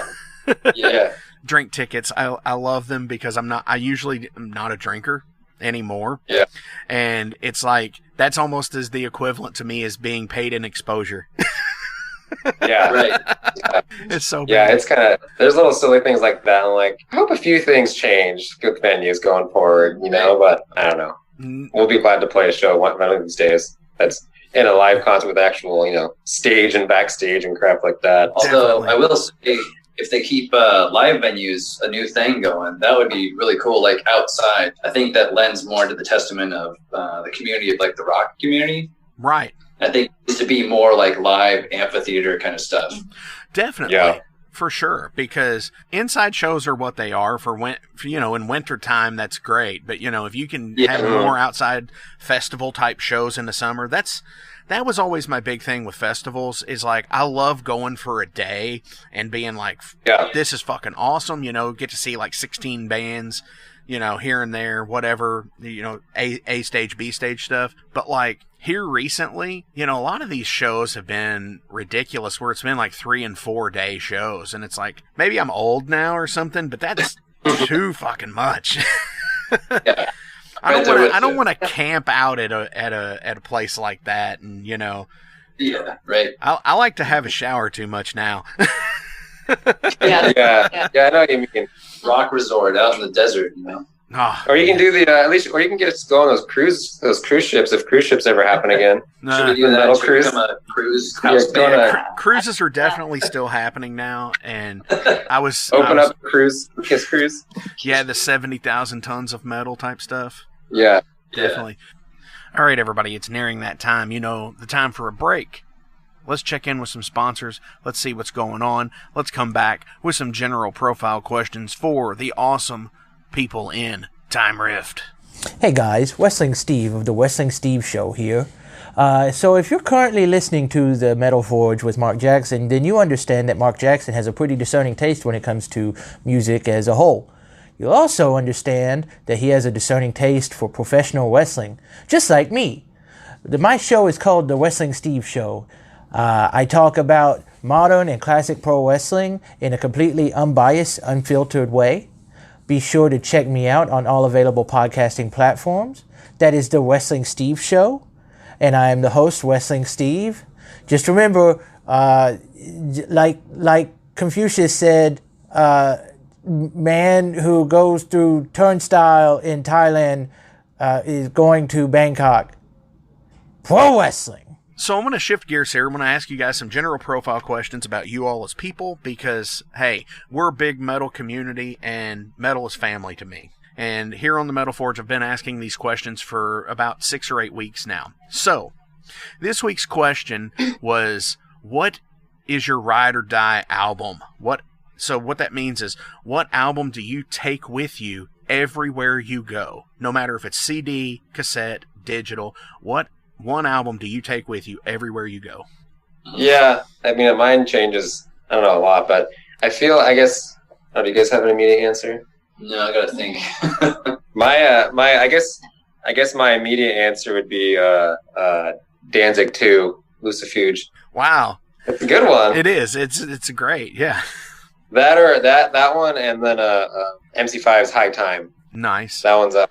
Yeah. Drink tickets. I love them because I usually am not a drinker anymore. Yeah. And it's like that's almost as the equivalent to me as being paid in exposure. Yeah. Right. Yeah. It's so bad. Yeah, it's kind of there's little silly things like that. I'm like, I hope a few things change with venues going forward, but I don't know. We'll be glad to play a show one of these days. That's in a live concert with actual, stage and backstage and crap like that. Although I will say, if they keep live venues a new thing going, that would be really cool. Like outside, I think that lends more to the testament of the community of like the rock community. Right. I think it needs to be more like live amphitheater kind of stuff. Definitely. Yeah. For sure, because inside shows are what they are in winter time. That's great, but if you can have more outside festival type shows in the summer, that was always my big thing with festivals. Is like I love going for a day and being like, this is fucking awesome. Get to see like 16 bands, here and there, whatever, A stage, B stage stuff, but like. Here recently, a lot of these shows have been ridiculous where it's been like 3 and 4 day shows. And it's like, maybe I'm old now or something, but that's too fucking much. Yeah. I don't want to camp out at a place like that. And, Yeah, right. I like to have a shower too much now. Yeah, I know what you mean. Rock resort out in the desert, Oh, or you can do or you can get us to go on those cruise ships if cruise ships ever happen again. Should we do that? Metal Should cruise? become a cruise house Yeah, band? Cruises are definitely still happening now, and Open up a cruise, Kiss Cruise. Yeah, the 70,000 tons of metal type stuff. Yeah, definitely. All right, everybody, it's nearing that time. The time for a break. Let's check in with some sponsors. Let's see what's going on. Let's come back with some general profile questions for the awesome people in Time Rift. Hey guys, Wrestling Steve of the Wrestling Steve Show here. So if you're currently listening to the Metal Forge with Mark Jackson, then you understand that Mark Jackson has a pretty discerning taste when it comes to music as a whole. You'll also understand that he has a discerning taste for professional wrestling, just like me. My show is called the Wrestling Steve Show. I talk about modern and classic pro wrestling in a completely unbiased, unfiltered way. Be sure to check me out on all available podcasting platforms. That is the Wrestling Steve Show. And I am the host, Wrestling Steve. Just remember, like Confucius said, man who goes through turnstile in Thailand is going to Bangkok. Pro wrestling. So I'm going to shift gears here. I'm going to ask you guys some general profile questions about you all as people because, hey, we're a big metal community and metal is family to me. And here on the Metal Forge, I've been asking these questions for about 6 or 8 weeks now. So this week's question was, what is your ride or die album? So what that means is, what album do you take with you everywhere you go? No matter if it's CD, cassette, digital, what one album do you take with you everywhere you go? Yeah, I mean, mine changes, I don't know, a lot, but I guess, do you guys have an immediate answer? No, I gotta think. I guess my immediate answer would be Danzig 2, Lucifuge. Wow. It's a good one. It is. It's great, yeah. That one, and then MC5's High Time. Nice. That one's I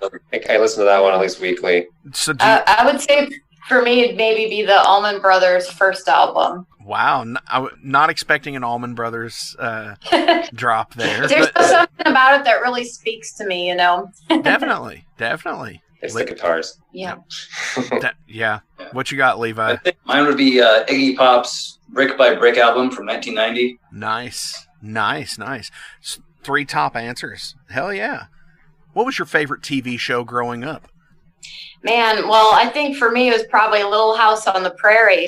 listen to that one at least weekly. So I would say for me it'd maybe be the Allman Brothers' first album. Wow, not expecting an Allman Brothers drop there. There's something about it that really speaks to me, Definitely. It's the guitars. Yeah. Yeah. What you got, Levi? I think mine would be Iggy Pop's Brick by Brick album from 1990. Nice. 3 top answers. Hell yeah. What was your favorite TV show growing up? Man, well, I think for me it was probably Little House on the Prairie.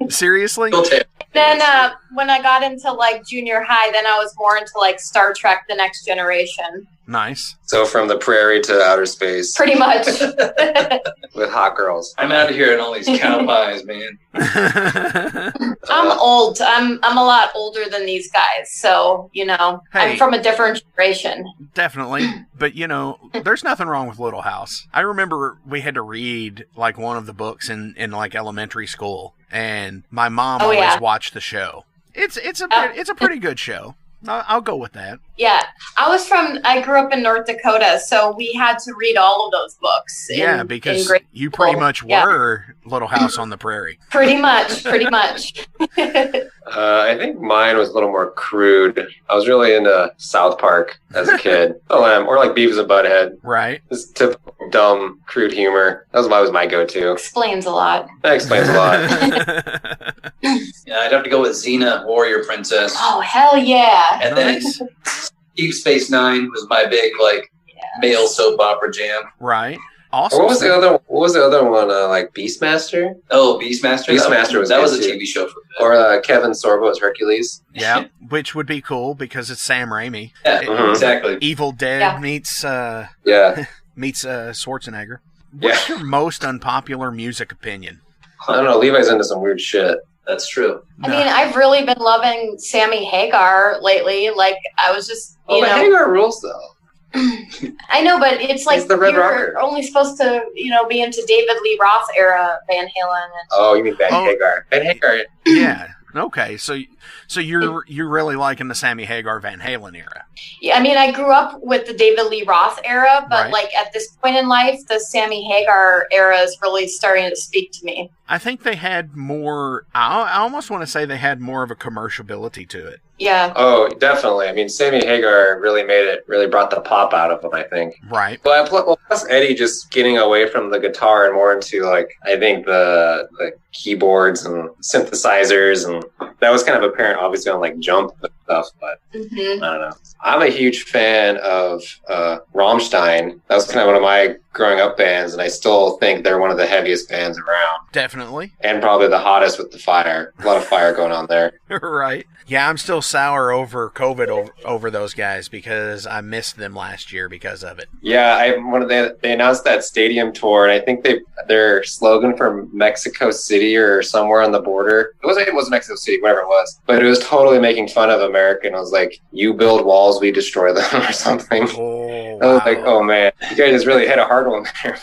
Seriously? Then when I got into like junior high, then I was more into like Star Trek: The Next Generation. Nice. So from the prairie to outer space Pretty much. with hot girls. I'm out of here and all these cow pies, man. I'm old. I'm a lot older than these guys, so Hey. I'm from a different generation. Definitely. But, there's nothing wrong with Little House. I remember we had to read, like, one of the books in like, elementary school, and my mom always watched the show. It's a pretty good show. I'll go with that. Yeah, I grew up in North Dakota, so we had to read all of those books. Because you pretty much were Little House on the Prairie. Pretty much. I think mine was a little more crude. I was really into South Park as a kid. Or like Beavis and Butthead. Right. This typical dumb, crude humor. That was always my go-to. Explains a lot. That explains a lot. Yeah, I'd have to go with Xena, Warrior Princess. Oh, hell yeah. And then Deep Space Nine was my big, male soap opera jam. Right. Awesome. What was the other one? Like Beastmaster? Oh, Beastmaster? Beastmaster was that was a good, too. TV show for me. Or Kevin Sorbo's Hercules. Yeah, which would be cool because it's Sam Raimi. Yeah, exactly. Evil Dead meets meets Schwarzenegger. What's your most unpopular music opinion? I don't know. Levi's into some weird shit. That's true. I mean, I've really been loving Sammy Hagar lately. Like, I was just, but Hagar rules, though. I know, but it's like He's the Red you're Rocker. only supposed to, be into David Lee Roth era Van Halen. And Oh, you mean Ben Hagar? Ben Hagar. Yeah. Okay. So you're really liking the Sammy Hagar Van Halen era. Yeah, I mean, I grew up with the David Lee Roth era, but Right. like at this point in life, the Sammy Hagar era is really starting to speak to me. I think they had more. I almost want to say they had more of a commercialability to it. Yeah. Oh, definitely. I mean, Sammy Hagar really brought the pop out of him, I think. Right. But plus Eddie just getting away from the guitar and more into, like, I think the keyboards and synthesizers, and that was kind of apparent, obviously, on, like, Jump and stuff, but I don't know. I'm a huge fan of Rammstein. That was kind of one of my growing up bands, and I still think they're one of the heaviest bands around. Definitely. And probably the hottest with the fire. A lot of fire going on there. Right. Yeah, I'm still sour over COVID over those guys because I missed them last year because of it. Yeah, they announced that stadium tour, and I think their slogan for Mexico City or somewhere on the border. It wasn't Mexico City, whatever it was, but it was totally making fun of America. It was like, "You build walls, we destroy them," or something. Oh, I was like, "Oh man, you guys just really hit a hard one there."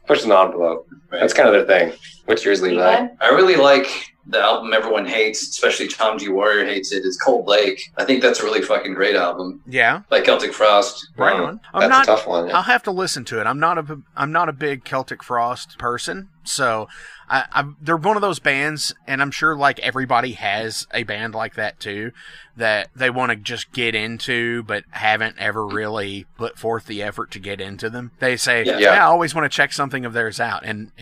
Pushing the envelope. That's kind of their thing. What's yours, Levi? I really like the album everyone hates, especially Tom G. Warrior hates it, is Cold Lake. I think that's a really fucking great album. Yeah. Like Celtic Frost. Right on. That's a tough one. Yeah. I'll have to listen to it. I'm not a big Celtic Frost person, so they're one of those bands, and I'm sure like everybody has a band like that too, that they want to just get into, but haven't ever really put forth the effort to get into them. They say, I always want to check something of theirs out, and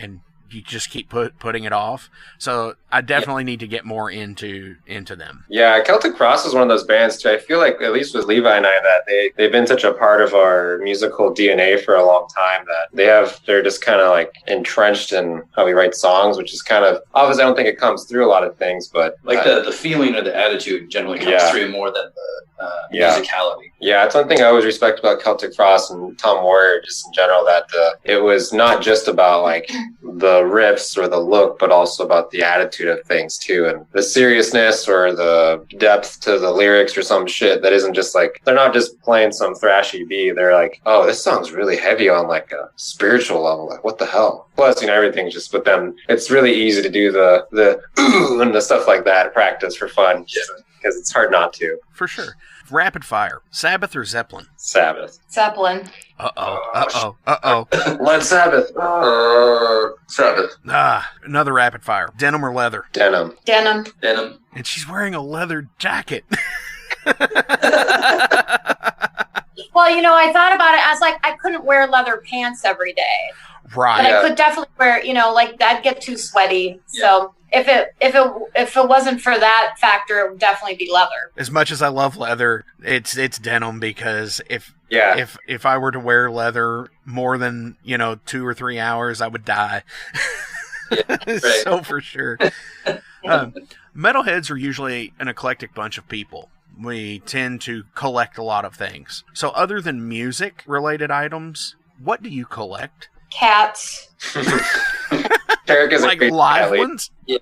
you just keep putting it off. So I definitely need to get more into them. Yeah, Celtic Frost is one of those bands too. I feel like, at least with Levi and I, that they've been such a part of our musical DNA for a long time that they're just kind of like entrenched in how we write songs, which is kind of, obviously I don't think it comes through a lot of things, but like the feeling or the attitude generally comes through more than the musicality. Yeah, it's one thing I always respect about Celtic Frost and Tom Warrior just in general, that it was not just about like the riffs or the look, but also about the attitude of things too, and the seriousness or the depth to the lyrics or some shit that isn't just like, they're not just playing some thrashy beat. They're like, oh, this song's really heavy on like a spiritual level. Like, what the hell? Plus, everything's just with them. It's really easy to do the ooh and the stuff like that, practice for fun, because it's hard not to. For sure. Rapid fire. Sabbath or Zeppelin? Sabbath. Zeppelin. Uh-oh. Led Sabbath. Sabbath. Another rapid fire. Denim or leather? Denim. And she's wearing a leather jacket. Well, I thought about it. I was like, I couldn't wear leather pants every day. Right. But I could definitely wear, like that'd get too sweaty. Yeah. So if it wasn't for that factor, it would definitely be leather. As much as I love leather, it's denim, because if I were to wear leather more than 2 or 3 hours, I would die. Right. So for sure. Metalheads are usually an eclectic bunch of people. we tend to collect a lot of things. So other than music-related items, what do you collect? Cats. Terrica's Like live ones? Yeah.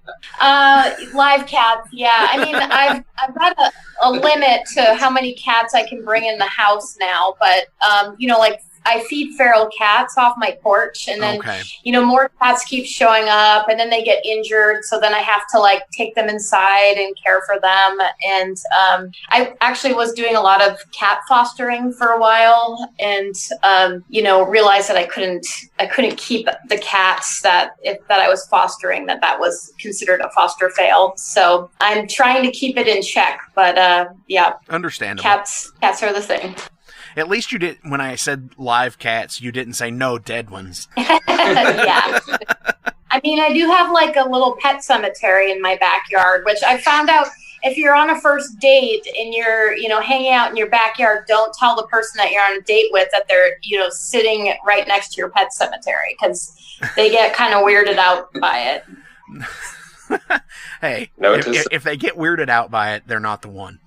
Live cats. Yeah. I mean, I've got a limit to how many cats I can bring in the house now, but like I feed feral cats off my porch, and then more cats keep showing up, and then they get injured, so then I have to like take them inside and care for them. And I actually was doing a lot of cat fostering for a while, and realized that I couldn't keep the cats that I was fostering, that was considered a foster fail. So I'm trying to keep it in check, but yeah, understandable. Cats are the thing. At least you did. When I said live cats, you didn't say no dead ones. Yeah. I mean, I do have like a little pet cemetery in my backyard, which I found out if you're on a first date and you're, hanging out in your backyard, don't tell the person that you're on a date with that they're, sitting right next to your pet cemetery, because they get kind of weirded out by it. Hey, if they get weirded out by it, they're not the one.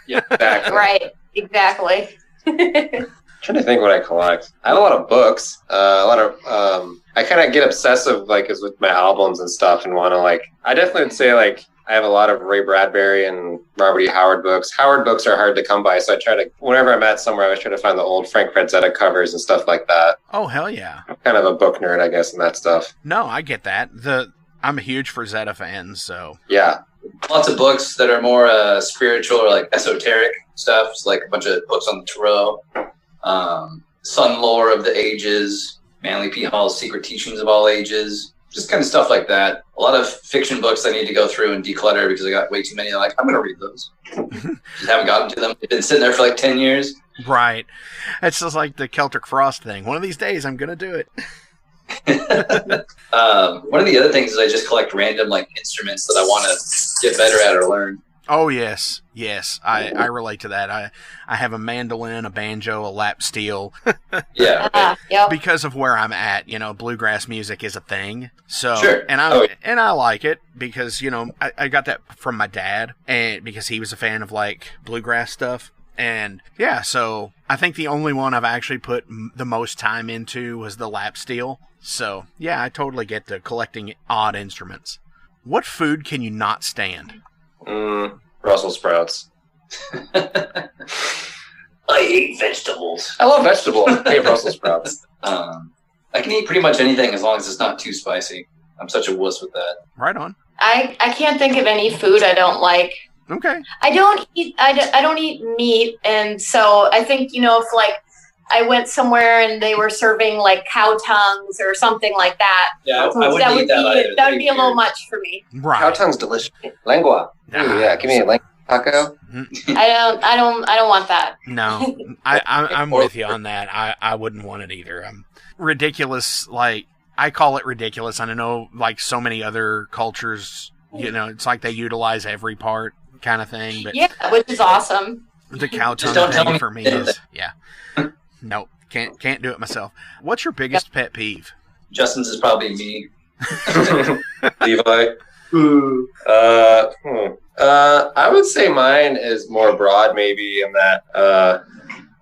Yeah, exactly. Right, exactly. Trying to think what I collect. I have a lot of books. I kind of get obsessive, like, is with my albums and stuff, and want to I definitely would say I have a lot of Ray Bradbury and Robert E. Howard books. Howard books are hard to come by, so I try to, whenever I'm at somewhere, I always try to find the old Frank Frazetta covers and stuff like that. Oh, hell yeah. I'm kind of a book nerd, I guess, and that stuff. No, I get that. I'm a huge Frazetta fan, so. Yeah. Lots of books that are more spiritual or like esoteric stuff. It's like a bunch of books on the tarot, sun lore of the ages, Manly P. Hall's Secret Teachings of All Ages, just kind of stuff like that. A lot of fiction books I need to go through and declutter because I got way too many. I'm going to read those. Just haven't gotten to them. They've been sitting there for like 10 years. Right. It's just like the Celtic Frost thing. One of these days I'm going to do it. One of the other things is I just collect random instruments that I want to get better at or learn. Oh yes, I relate to that. I have a mandolin, a banjo, a lap steel. Yeah, yep. Because of where I'm at, bluegrass music is a thing. So, sure. and I like it because I got that from my dad, and because he was a fan of bluegrass stuff. And yeah, so I think the only one I've actually put the most time into was the lap steel. So yeah, I totally get to collecting odd instruments. What food can you not stand? Brussels sprouts. I hate vegetables. I love vegetables. I hate Brussels sprouts. I can eat pretty much anything as long as it's not too spicy. I'm such a wuss with that. Right on. I can't think of any food I don't like. Okay. I don't eat meat, and so I think if I went somewhere and they were serving cow tongues or something like that. Yeah, I wouldn't eat that either. That would be a little much for me. Right. Cow tongue's delicious. Lengua. Ooh, yeah, give me a lengua taco. I don't want that. No, I'm with you on that. I wouldn't want it either. Ridiculous. I call it ridiculous. I know so many other cultures, it's like they utilize every part kind of thing. But yeah, which is awesome. The cow tongue thing for me is nope, can't do it myself. What's your biggest pet peeve? Justin's is probably me. Levi. I would say mine is more broad, maybe, in that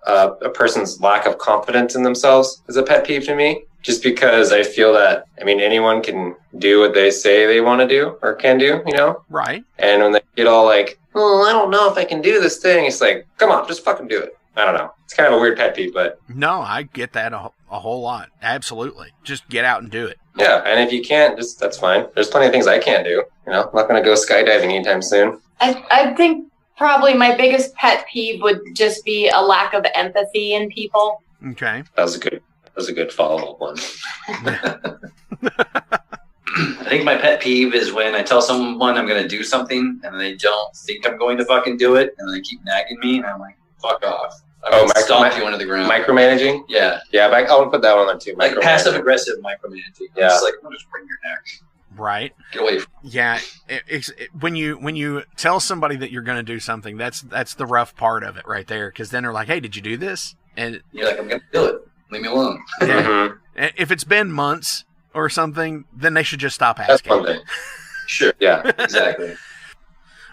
a person's lack of confidence in themselves is a pet peeve to me. Just because I feel that, anyone can do what they say they want to do or can do, Right. And when they get all I don't know if I can do this thing, it's come on, just fucking do it. I don't know. It's kind of a weird pet peeve, but... No, I get that a whole lot. Absolutely. Just get out and do it. Yeah, and if you can't, that's fine. There's plenty of things I can't do. I'm not going to go skydiving anytime soon. I think probably my biggest pet peeve would just be a lack of empathy in people. Okay. That was a good follow-up one. I think my pet peeve is when I tell someone I'm going to do something and they don't think I'm going to fucking do it, and they keep nagging me, and I'm like, fuck off. Stomp you into the ground. Micromanaging? Yeah. Yeah, but I would put that one on too. Passive-aggressive micromanaging. Yeah. It's I'm just bring your neck. Right. Get away from me. Yeah. When you tell somebody that you're going to do something, that's the rough part of it right there, because then they're like, hey, did you do this? And you're like, I'm going to do it. Leave me alone. Yeah. If it's been months or something, then they should just stop asking. That's one thing. Sure. Yeah. Exactly.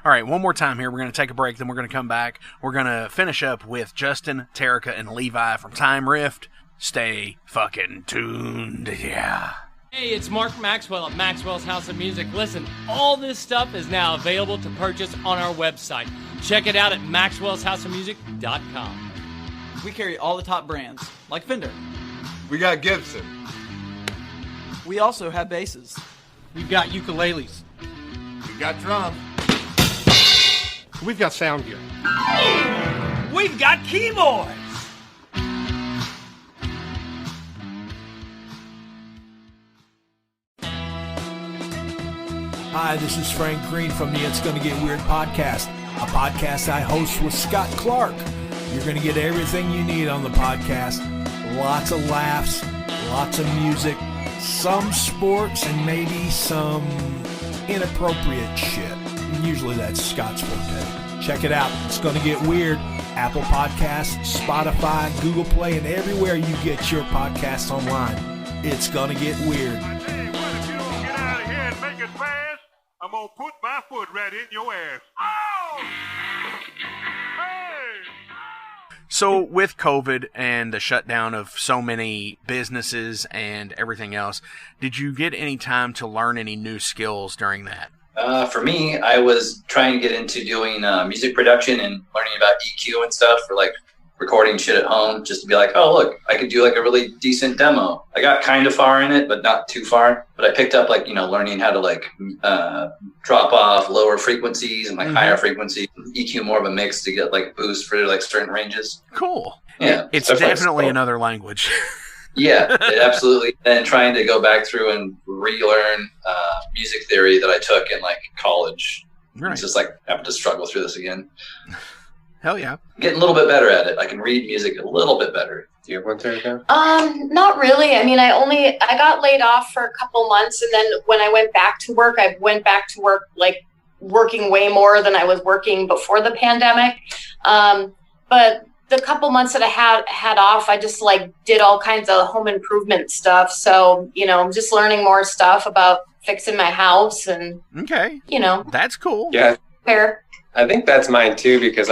All right, one more time here. We're going to take a break, then we're going to come back. We're going to finish up with Justin, Terrica, and Levi from Time Rift. Stay fucking tuned, yeah. Hey, it's Mark Maxwell at Maxwell's House of Music. Listen, all this stuff is now available to purchase on our website. Check it out at maxwellshouseofmusic.com. We carry all the top brands, like Fender. We got Gibson. We also have basses. We've got ukuleles. We got drums. We've got sound gear. We've got keyboards. Hi, this is Frank Green from the It's Gonna Get Weird podcast, a podcast I host with Scott Clark. You're gonna get everything you need on the podcast. Lots of laughs, lots of music, some sports, and maybe some inappropriate shit. Usually that's Scott's forte. Check it out. It's Gonna Get Weird. Apple Podcasts, Spotify, Google Play, and everywhere you get your podcasts online. It's Gonna Get Weird. Hey, what if you don't get out of here and make it fast? I'm gonna put my foot right in your ass. Oh! Hey! So with COVID and the shutdown of so many businesses and everything else, did you get any time to learn any new skills during that? For me, I was trying to get into doing music production and learning about EQ and stuff for like recording shit at home, just to be like, oh, look, I could do like a really decent demo. I got kind of far in it, but not too far. But I picked up like, learning how to like drop off lower frequencies and like higher frequencies, EQ more of a mix to get like boost for like certain ranges. Cool. Yeah. It's definitely another language. Yeah, absolutely. And trying to go back through and relearn music theory that I took in like college. Right. It's just like having to struggle through this again. Hell yeah. Getting a little bit better at it. I can read music a little bit better. Do you have one, Terrica? Not really. I mean, I got laid off for a couple months, and then when I went back to work, like working way more than I was working before the pandemic. But the couple months that I had off, I just like did all kinds of home improvement stuff. So, I'm just learning more stuff about fixing my house and, okay. That's cool. Yeah. Fair. I think that's mine too, because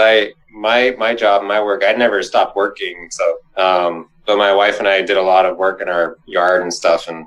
my job, my work, I never stopped working. So, but my wife and I did a lot of work in our yard and stuff, and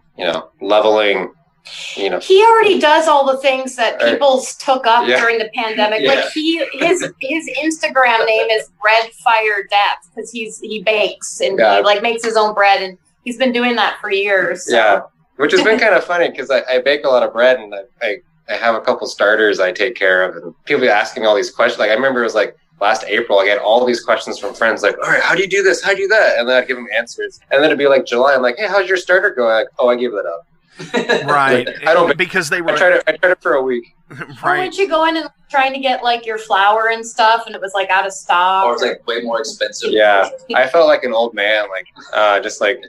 leveling. He already does all the things that people took up during the pandemic. Yeah. Like his Instagram name is Bread Fire Death because he bakes and he like makes his own bread, and he's been doing that for years. So. Yeah, which has been kind of funny because I bake a lot of bread, and I have a couple starters I take care of, and people be asking all these questions. Like I remember it was like last April, I get all these questions from friends like, all right, how do you do this? How do you do that? And then I'd give them answers. And then it'd be like July, I'm like, hey, how's your starter going? Like, oh, I gave that up. Right. Like, I don't, because they were. I tried it for a week. Right. Or weren't you going and trying to get like your flour and stuff, and it was like out of stock? Or it was like way more expensive. Yeah. I felt like an old man, like just like.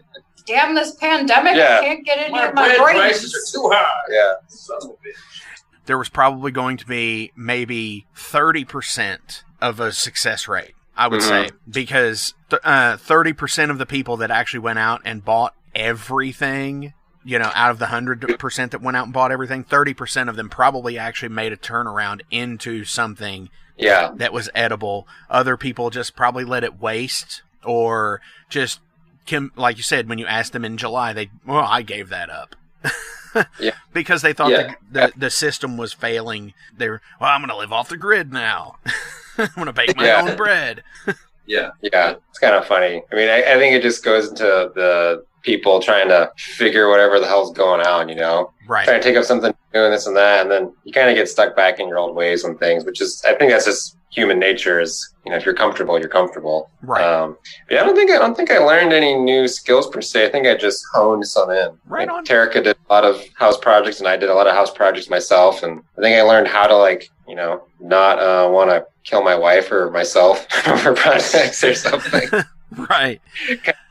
Damn this pandemic! Yeah. I can't get any of my bread brains. prices are too high. Yeah. Son of a bitch. There was probably going to be maybe 30% of a success rate, I would say, because 30% of the people that actually went out and bought everything, out of the 100% that went out and bought everything, 30% of them probably actually made a turnaround into something that was edible. Other people just probably let it waste, or just, like you said, when you asked them in July, I gave that up. Because they thought the system was failing. I'm going to live off the grid now. I'm going to bake my own bread. Yeah, it's kind of funny. I mean, I think it just goes into the people trying to figure whatever the hell's going on, Right. Trying to take up something new and this and that, and then you kind of get stuck back in your old ways and things, which is, I think that's just human nature is, if you're comfortable, you're comfortable. Right. But I don't think I learned any new skills per se. I think I just honed some in. Right on. Terrica did a lot of house projects, and I did a lot of house projects myself, and I think I learned how to not want to kill my wife or myself for projects or something. Right.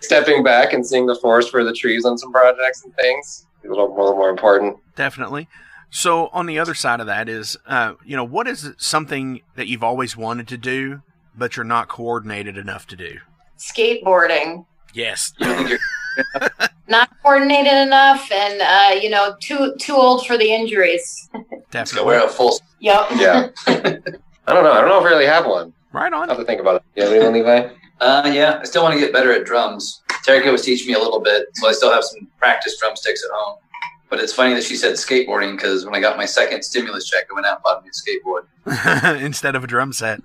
Stepping back and seeing the forest for the trees on some projects and things. A little more important. Definitely. So on the other side of that is, what is something that you've always wanted to do, but you're not coordinated enough to do? Skateboarding. Yes. Not coordinated enough, and too old for the injuries. Definitely. Wear a full. Yep. Yeah. I don't know. I don't know if I really have one. Right on. I'll have to think about it. You have anyone, Levi? Yeah. I still want to get better at drums. Terrica was teaching me a little bit, so I still have some practice drumsticks at home. But it's funny that she said skateboarding, because when I got my second stimulus check, I went out and bought a new skateboard instead of a drum set.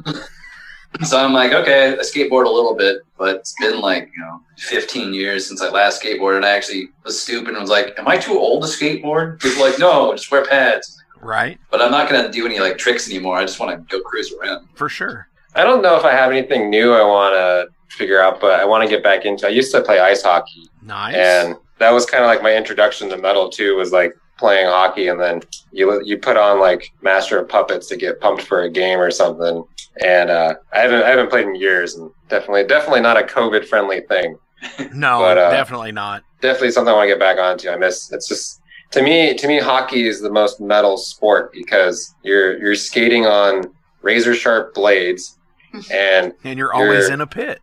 So I'm like, okay, I skateboard a little bit, but it's been 15 years since I last skateboarded. I actually was stupid and was like, am I too old to skateboard? People were like, no, just wear pads. Right. But I'm not going to do any tricks anymore. I just want to go cruise around. For sure. I don't know if I have anything new I want to figure out, but I want to get back into. I used to play ice hockey. Nice. And that was kind of like my introduction to metal too, was playing hockey, and then you put on Master of Puppets to get pumped for a game or something. And I haven't played in years, and definitely not a COVID friendly thing. No, but, definitely not. Definitely something I want to get back onto. It's just to me hockey is the most metal sport, because you're skating on razor sharp blades, and you're always in a pit.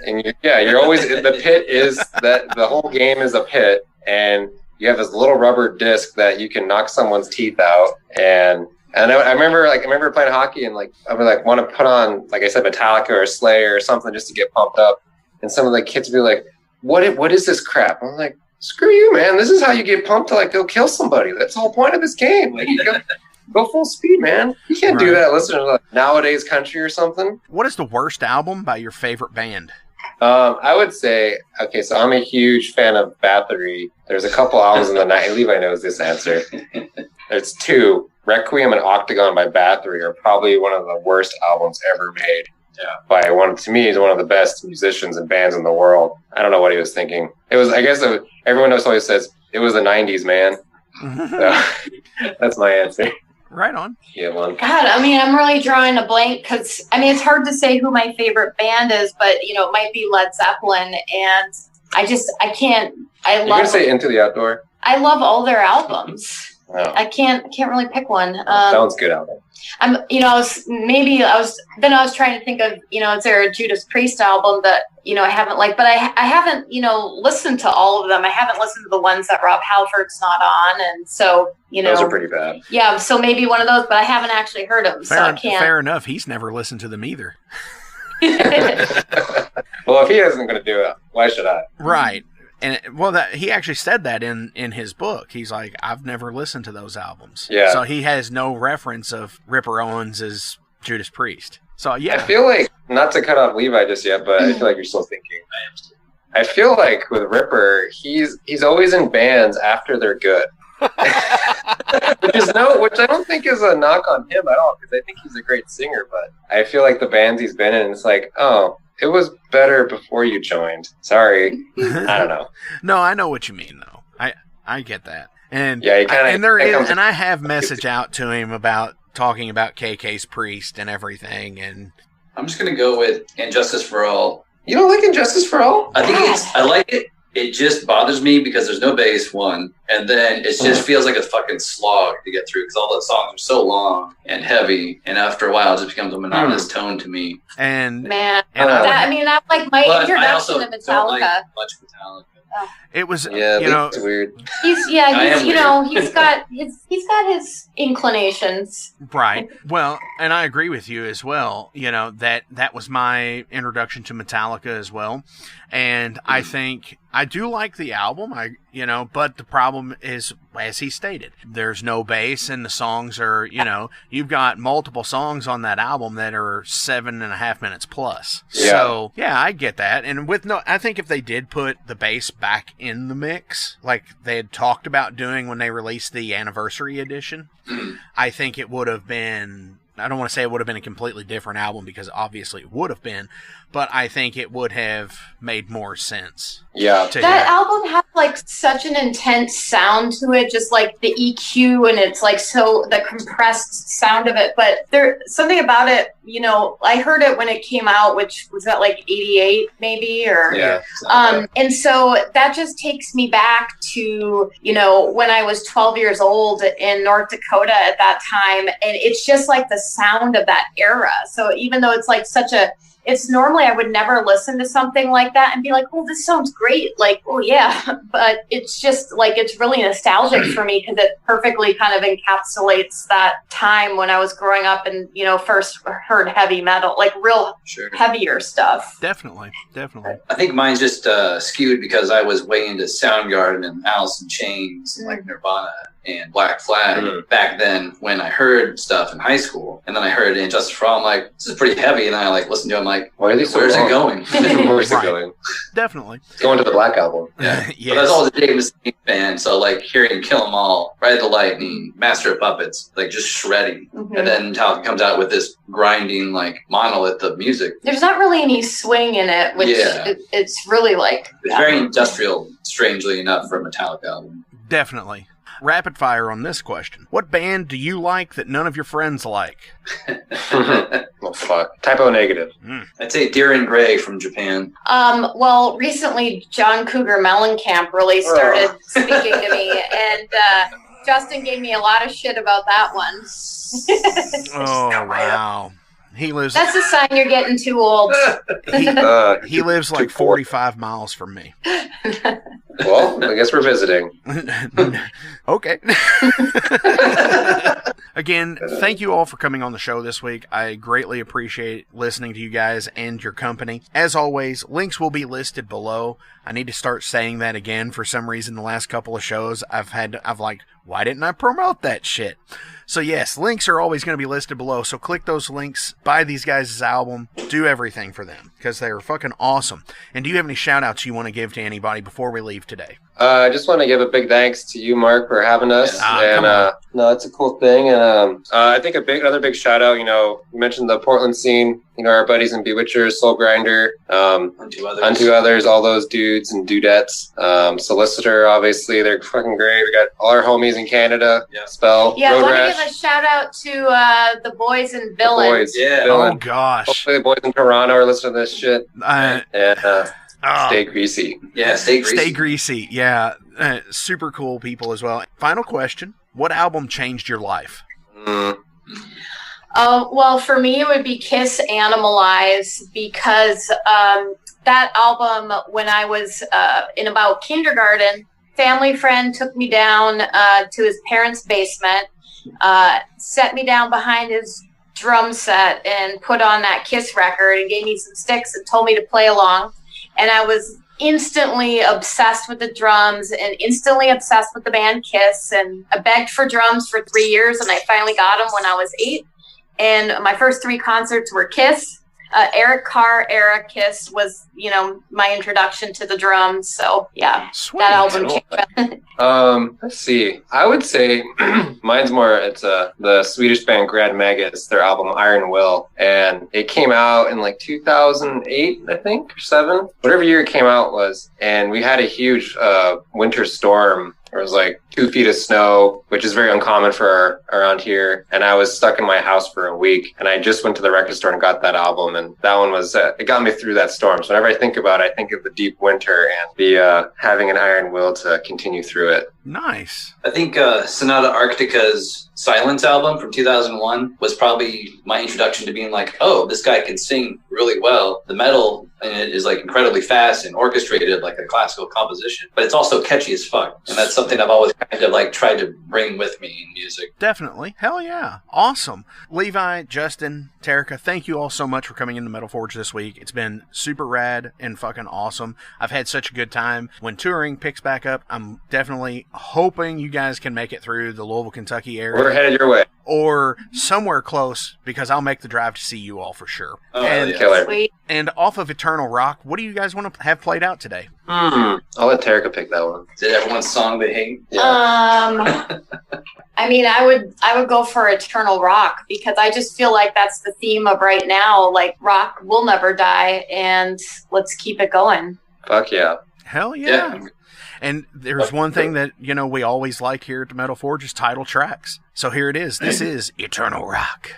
And you're always the pit is that the whole game is a pit, and you have this little rubber disc that you can knock someone's teeth out. And I remember playing hockey, and I would want to put on, like I said, Metallica or Slayer or something just to get pumped up. And some of the kids would be like, "What is this crap?" I'm like, "Screw you, man! This is how you get pumped to go kill somebody. That's the whole point of this game. Go full speed, man. You can't do that listening to nowadays country or something." What is the worst album by your favorite band? I would say, okay, so I'm a huge fan of Battery. There's a couple albums in the night. Levi knows this answer. There's two. Requiem and Octagon by Battery are probably one of the worst albums ever made. Yeah. To me, he's one of the best musicians and bands in the world. I don't know what he was thinking. It was, I guess, everyone always says it was the 90s, man. So, that's my answer. Right on. Yeah, one. God, I'm really drawing a blank, because it's hard to say who my favorite band is, but it might be Led Zeppelin, and I can't. You're gonna say Into the Outdoor? I love all their albums. Oh. I can't really pick one. Sounds good album. I was trying to think of, is there a Judas Priest album that, I haven't liked, but I haven't, listened to all of them. I haven't listened to the ones that Rob Halford's not on. And so, those are pretty bad. Yeah. So maybe one of those, but I haven't actually heard them. So I can't. Fair enough. He's never listened to them either. Well, if he isn't going to do it, why should I? Right. And he actually said that in his book. He's like, I've never listened to those albums. Yeah. So he has no reference of Ripper Owens as Judas Priest. So yeah. I feel like, not to cut off Levi just yet, but I feel like you're still thinking. I feel like with Ripper, he's always in bands after they're good. which I don't think is a knock on him at all, because I think he's a great singer, but I feel like the bands he's been in, it's like, oh, it was better before you joined. Sorry. I don't know. No, I know what you mean, though. I get that. And yeah, and I have message out to him about talking about KK's Priest and everything, and I'm just gonna go with Injustice for All. You don't like Injustice for All? I think I like it. It just bothers me because there's no bass, one, and then it just feels like a fucking slog to get through, because all the songs are so long and heavy, and after a while it just becomes a monotonous tone to me. And man, that's like my introduction to Metallica. Don't like much Metallica. It was, it's weird. He's got his inclinations. Right. Well, and I agree with you as well. That was my introduction to Metallica as well. And I think I do like the album, but the problem is, as he stated, there's no bass, and the songs are, you've got multiple songs on that album that are 7.5 minutes plus. Yeah. So, yeah, I get that. And I think if they did put the bass back in the mix, like they had talked about doing when they released the anniversary edition, I think it would have been, I don't want to say it would have been a completely different album, because obviously it would have been, but I think it would have made more sense. Yeah. That album has such an intense sound to it, just like the EQ, and it's so the compressed sound of it. But there's something about it, I heard it when it came out, which was that 88 maybe, or yeah. And so that just takes me back to, when I was 12 years old in North Dakota at that time, and it's just like the sound of that era. So even though it's such a it's normally I would never listen to something like that and be like, oh, this sounds great. Like, oh yeah. But it's just like, it's really nostalgic for me because it perfectly kind of encapsulates that time when I was growing up and, you know, first heard heavy metal, like real heavier stuff. Definitely. I think mine's just skewed because I was way into Soundgarden and Alice in Chains and like Nirvana and Black Flag back then when I heard stuff in high school. And then I heard Injustice for All. I'm like, this is pretty heavy. And then I like listened to it. I'm like, why are they so where's long? it going? Where's it going? Definitely. It's going to the Black Album. Yeah. Yes. But that's always a James fan. So like hearing Kill 'Em All, Ride the Lightning, Master of Puppets, like just shredding. And then Metallica comes out with this grinding like monolith of music. There's not really any swing in it, which it's really like... It's very industrial, strangely enough, for a Metallica album. Definitely. Rapid fire on this question. What band do you like that none of your friends like? Oh, fuck. Typo negative. I'd say Deer and Grey from Japan. Well, recently John Cougar Mellencamp really started speaking to me, and Justin gave me a lot of shit about that one. Oh, wow. He lives... That's a sign you're getting too old. He lives like 45 miles from me. Well, I guess we're visiting. Okay. Again, thank you all for coming on the show this week. I greatly appreciate listening to you guys and your company. As always, links will be listed below. I need to start saying that again. For some reason, the last couple of shows, I've like, why didn't I promote that shit? So yes, links are always going to be listed below. So click those links, buy these guys' album, do everything for them because they're fucking awesome. And do you have any shout outs you want to give to anybody before we leave today? I just want to give a big thanks to you, Mark, for having us. No, it's a cool thing. And I think another big shout out, you know, you mentioned the Portland scene, you know, our buddies in Bewitchers, Soul Grinder, Unto Others, all those dudes and dudettes. Solicitor, obviously, they're fucking great. We got all our homies in Canada. Spell. Yeah, I Road want Rash. to give a shout out to the boys and Villain. The boys. Yeah. Villain. Oh, gosh. Hopefully the boys in Toronto are listening to this shit. Stay greasy. Yeah, stay greasy. Stay greasy. Yeah. Super cool people as well. Final question. What album changed your life? Well, for me, it would be Kiss Animalize because that album, when I was in about kindergarten, family friend took me down to his parents' basement, set me down behind his drum set and put on that Kiss record and gave me some sticks and told me to play along. And I was instantly obsessed with the drums and instantly obsessed with the band Kiss. And I begged for drums for 3 years and I finally got them when I was 8. And my first 3 concerts were Kiss. Eric Carr era Kiss was, you know, my introduction to the drums. So yeah, Sweet. That album changed. Let's see. I would say mine's more. It's the Swedish band Grand Magus, their album Iron Will, and it came out in like 2008, I think, or 7, whatever year it came out was. And we had a huge winter storm. There was like 2 feet of snow, which is very uncommon for around here. And I was stuck in my house for a week. And I just went to the record store and got that album. And that one was, it got me through that storm. So whenever I think about it, I think of the deep winter and the having an iron will to continue through it. Nice. I think Sonata Arctica's Silence album from 2001 was probably my introduction to being like, oh, this guy can sing really well. The metal in it is like incredibly fast and orchestrated like a classical composition, but it's also catchy as fuck. And that's something I've always kind of like tried to bring with me in music. Definitely. Hell yeah. Awesome. Levi, Justin, Terrica, thank you all so much for coming into Metal Forge this week. It's been super rad and fucking awesome. I've had such a good time. When touring picks back up, I'm definitely hoping you guys can make it through the Louisville, Kentucky area. We're headed your way. Or somewhere close, because I'll make the drive to see you all for sure. Oh, and, killer. Sweet. And off of Eternal Rock, what do you guys want to have played out today? I'll let Terrica pick that one. Is it everyone's song they hate? I mean, I would go for Eternal Rock because I just feel like that's the theme of right now. Like, rock will never die, and let's keep it going. Fuck yeah. Hell yeah. And there's one thing that, you know, we always like here at the Metal Forge is title tracks. So here it is. This is Eternal Rock.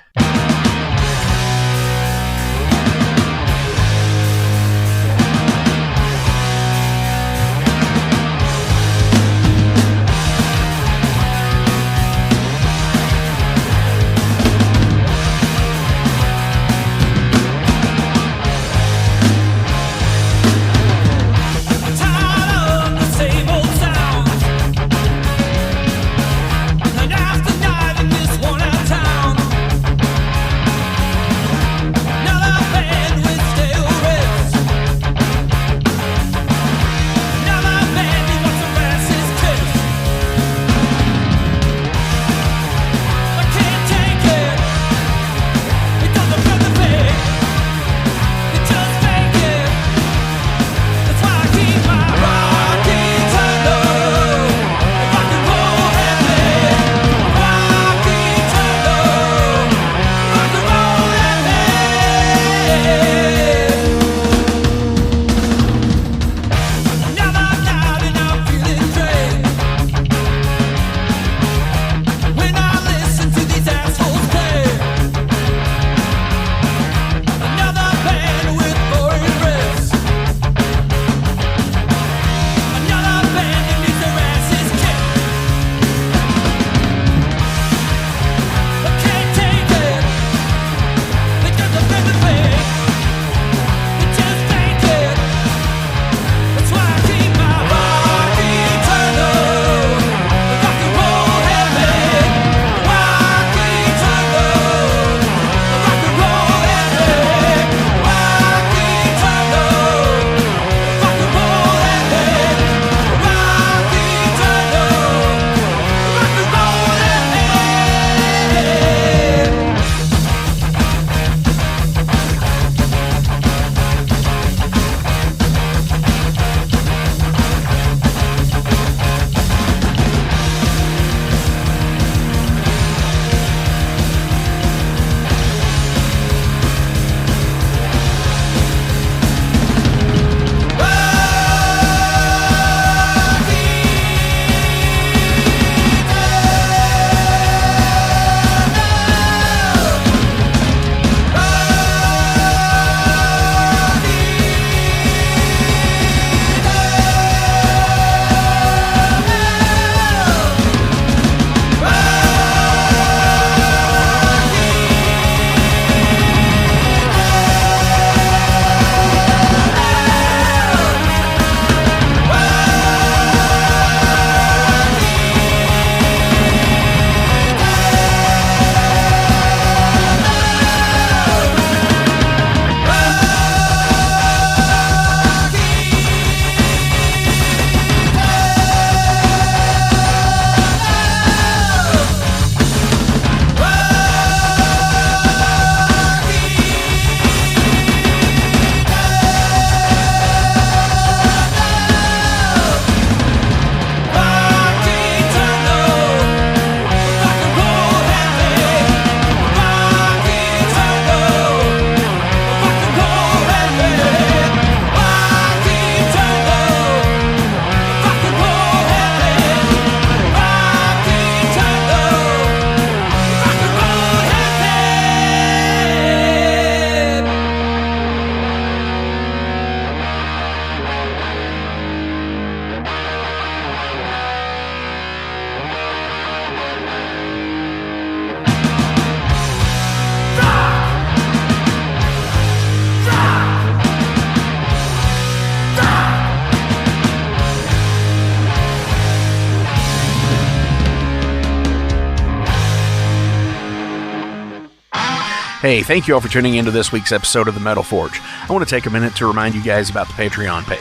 Hey, thank you all for tuning into this week's episode of The Metal Forge. I want to take a minute to remind you guys about the Patreon page.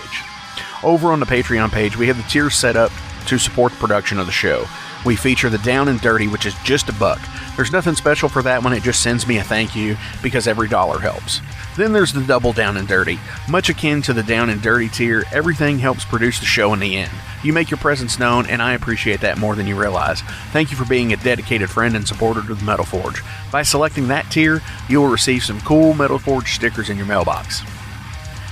Over on the Patreon page, we have the tiers set up to support the production of the show. We feature the Down and Dirty, which is just $1. There's nothing special for that one, it just sends me a thank you because every dollar helps. Then there's the Double Down and Dirty. Much akin to the Down and Dirty tier, everything helps produce the show in the end. You make your presence known, and I appreciate that more than you realize. Thank you for being a dedicated friend and supporter to the Metal Forge. By selecting that tier, you will receive some cool Metal Forge stickers in your mailbox.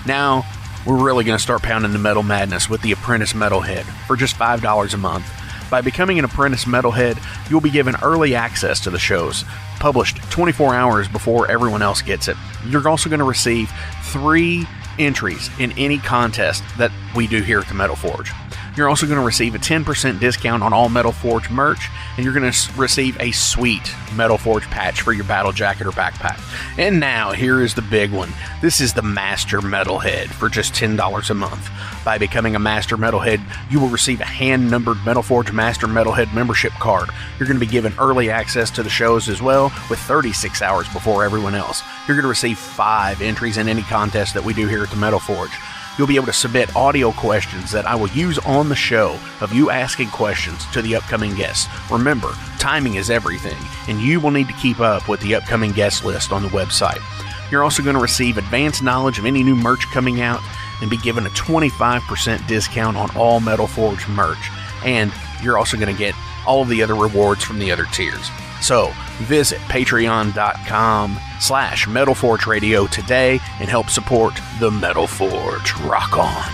Now, we're really going to start pounding the metal madness with the Apprentice Metalhead for just $5 a month. By becoming an Apprentice Metalhead, you'll be given early access to the shows, published 24 hours before everyone else gets it. You're also going to receive 3 entries in any contest that we do here at the Metal Forge. You're also going to receive a 10% discount on all Metal Forge merch, and you're going to receive a sweet Metal Forge patch for your battle jacket or backpack. And now, here is the big one. This is the Master Metalhead for just $10 a month. By becoming a Master Metalhead, you will receive a hand-numbered Metal Forge Master Metalhead membership card. You're going to be given early access to the shows as well, with 36 hours before everyone else. You're going to receive 5 entries in any contest that we do here at the Metal Forge. You'll be able to submit audio questions that I will use on the show of you asking questions to the upcoming guests. Remember, timing is everything, and you will need to keep up with the upcoming guest list on the website. You're also going to receive advanced knowledge of any new merch coming out and be given a 25% discount on all Metal Forge merch. And you're also going to get all of the other rewards from the other tiers. So visit patreon.com/Metal Forge Radio today and help support the Metal Forge. Rock on.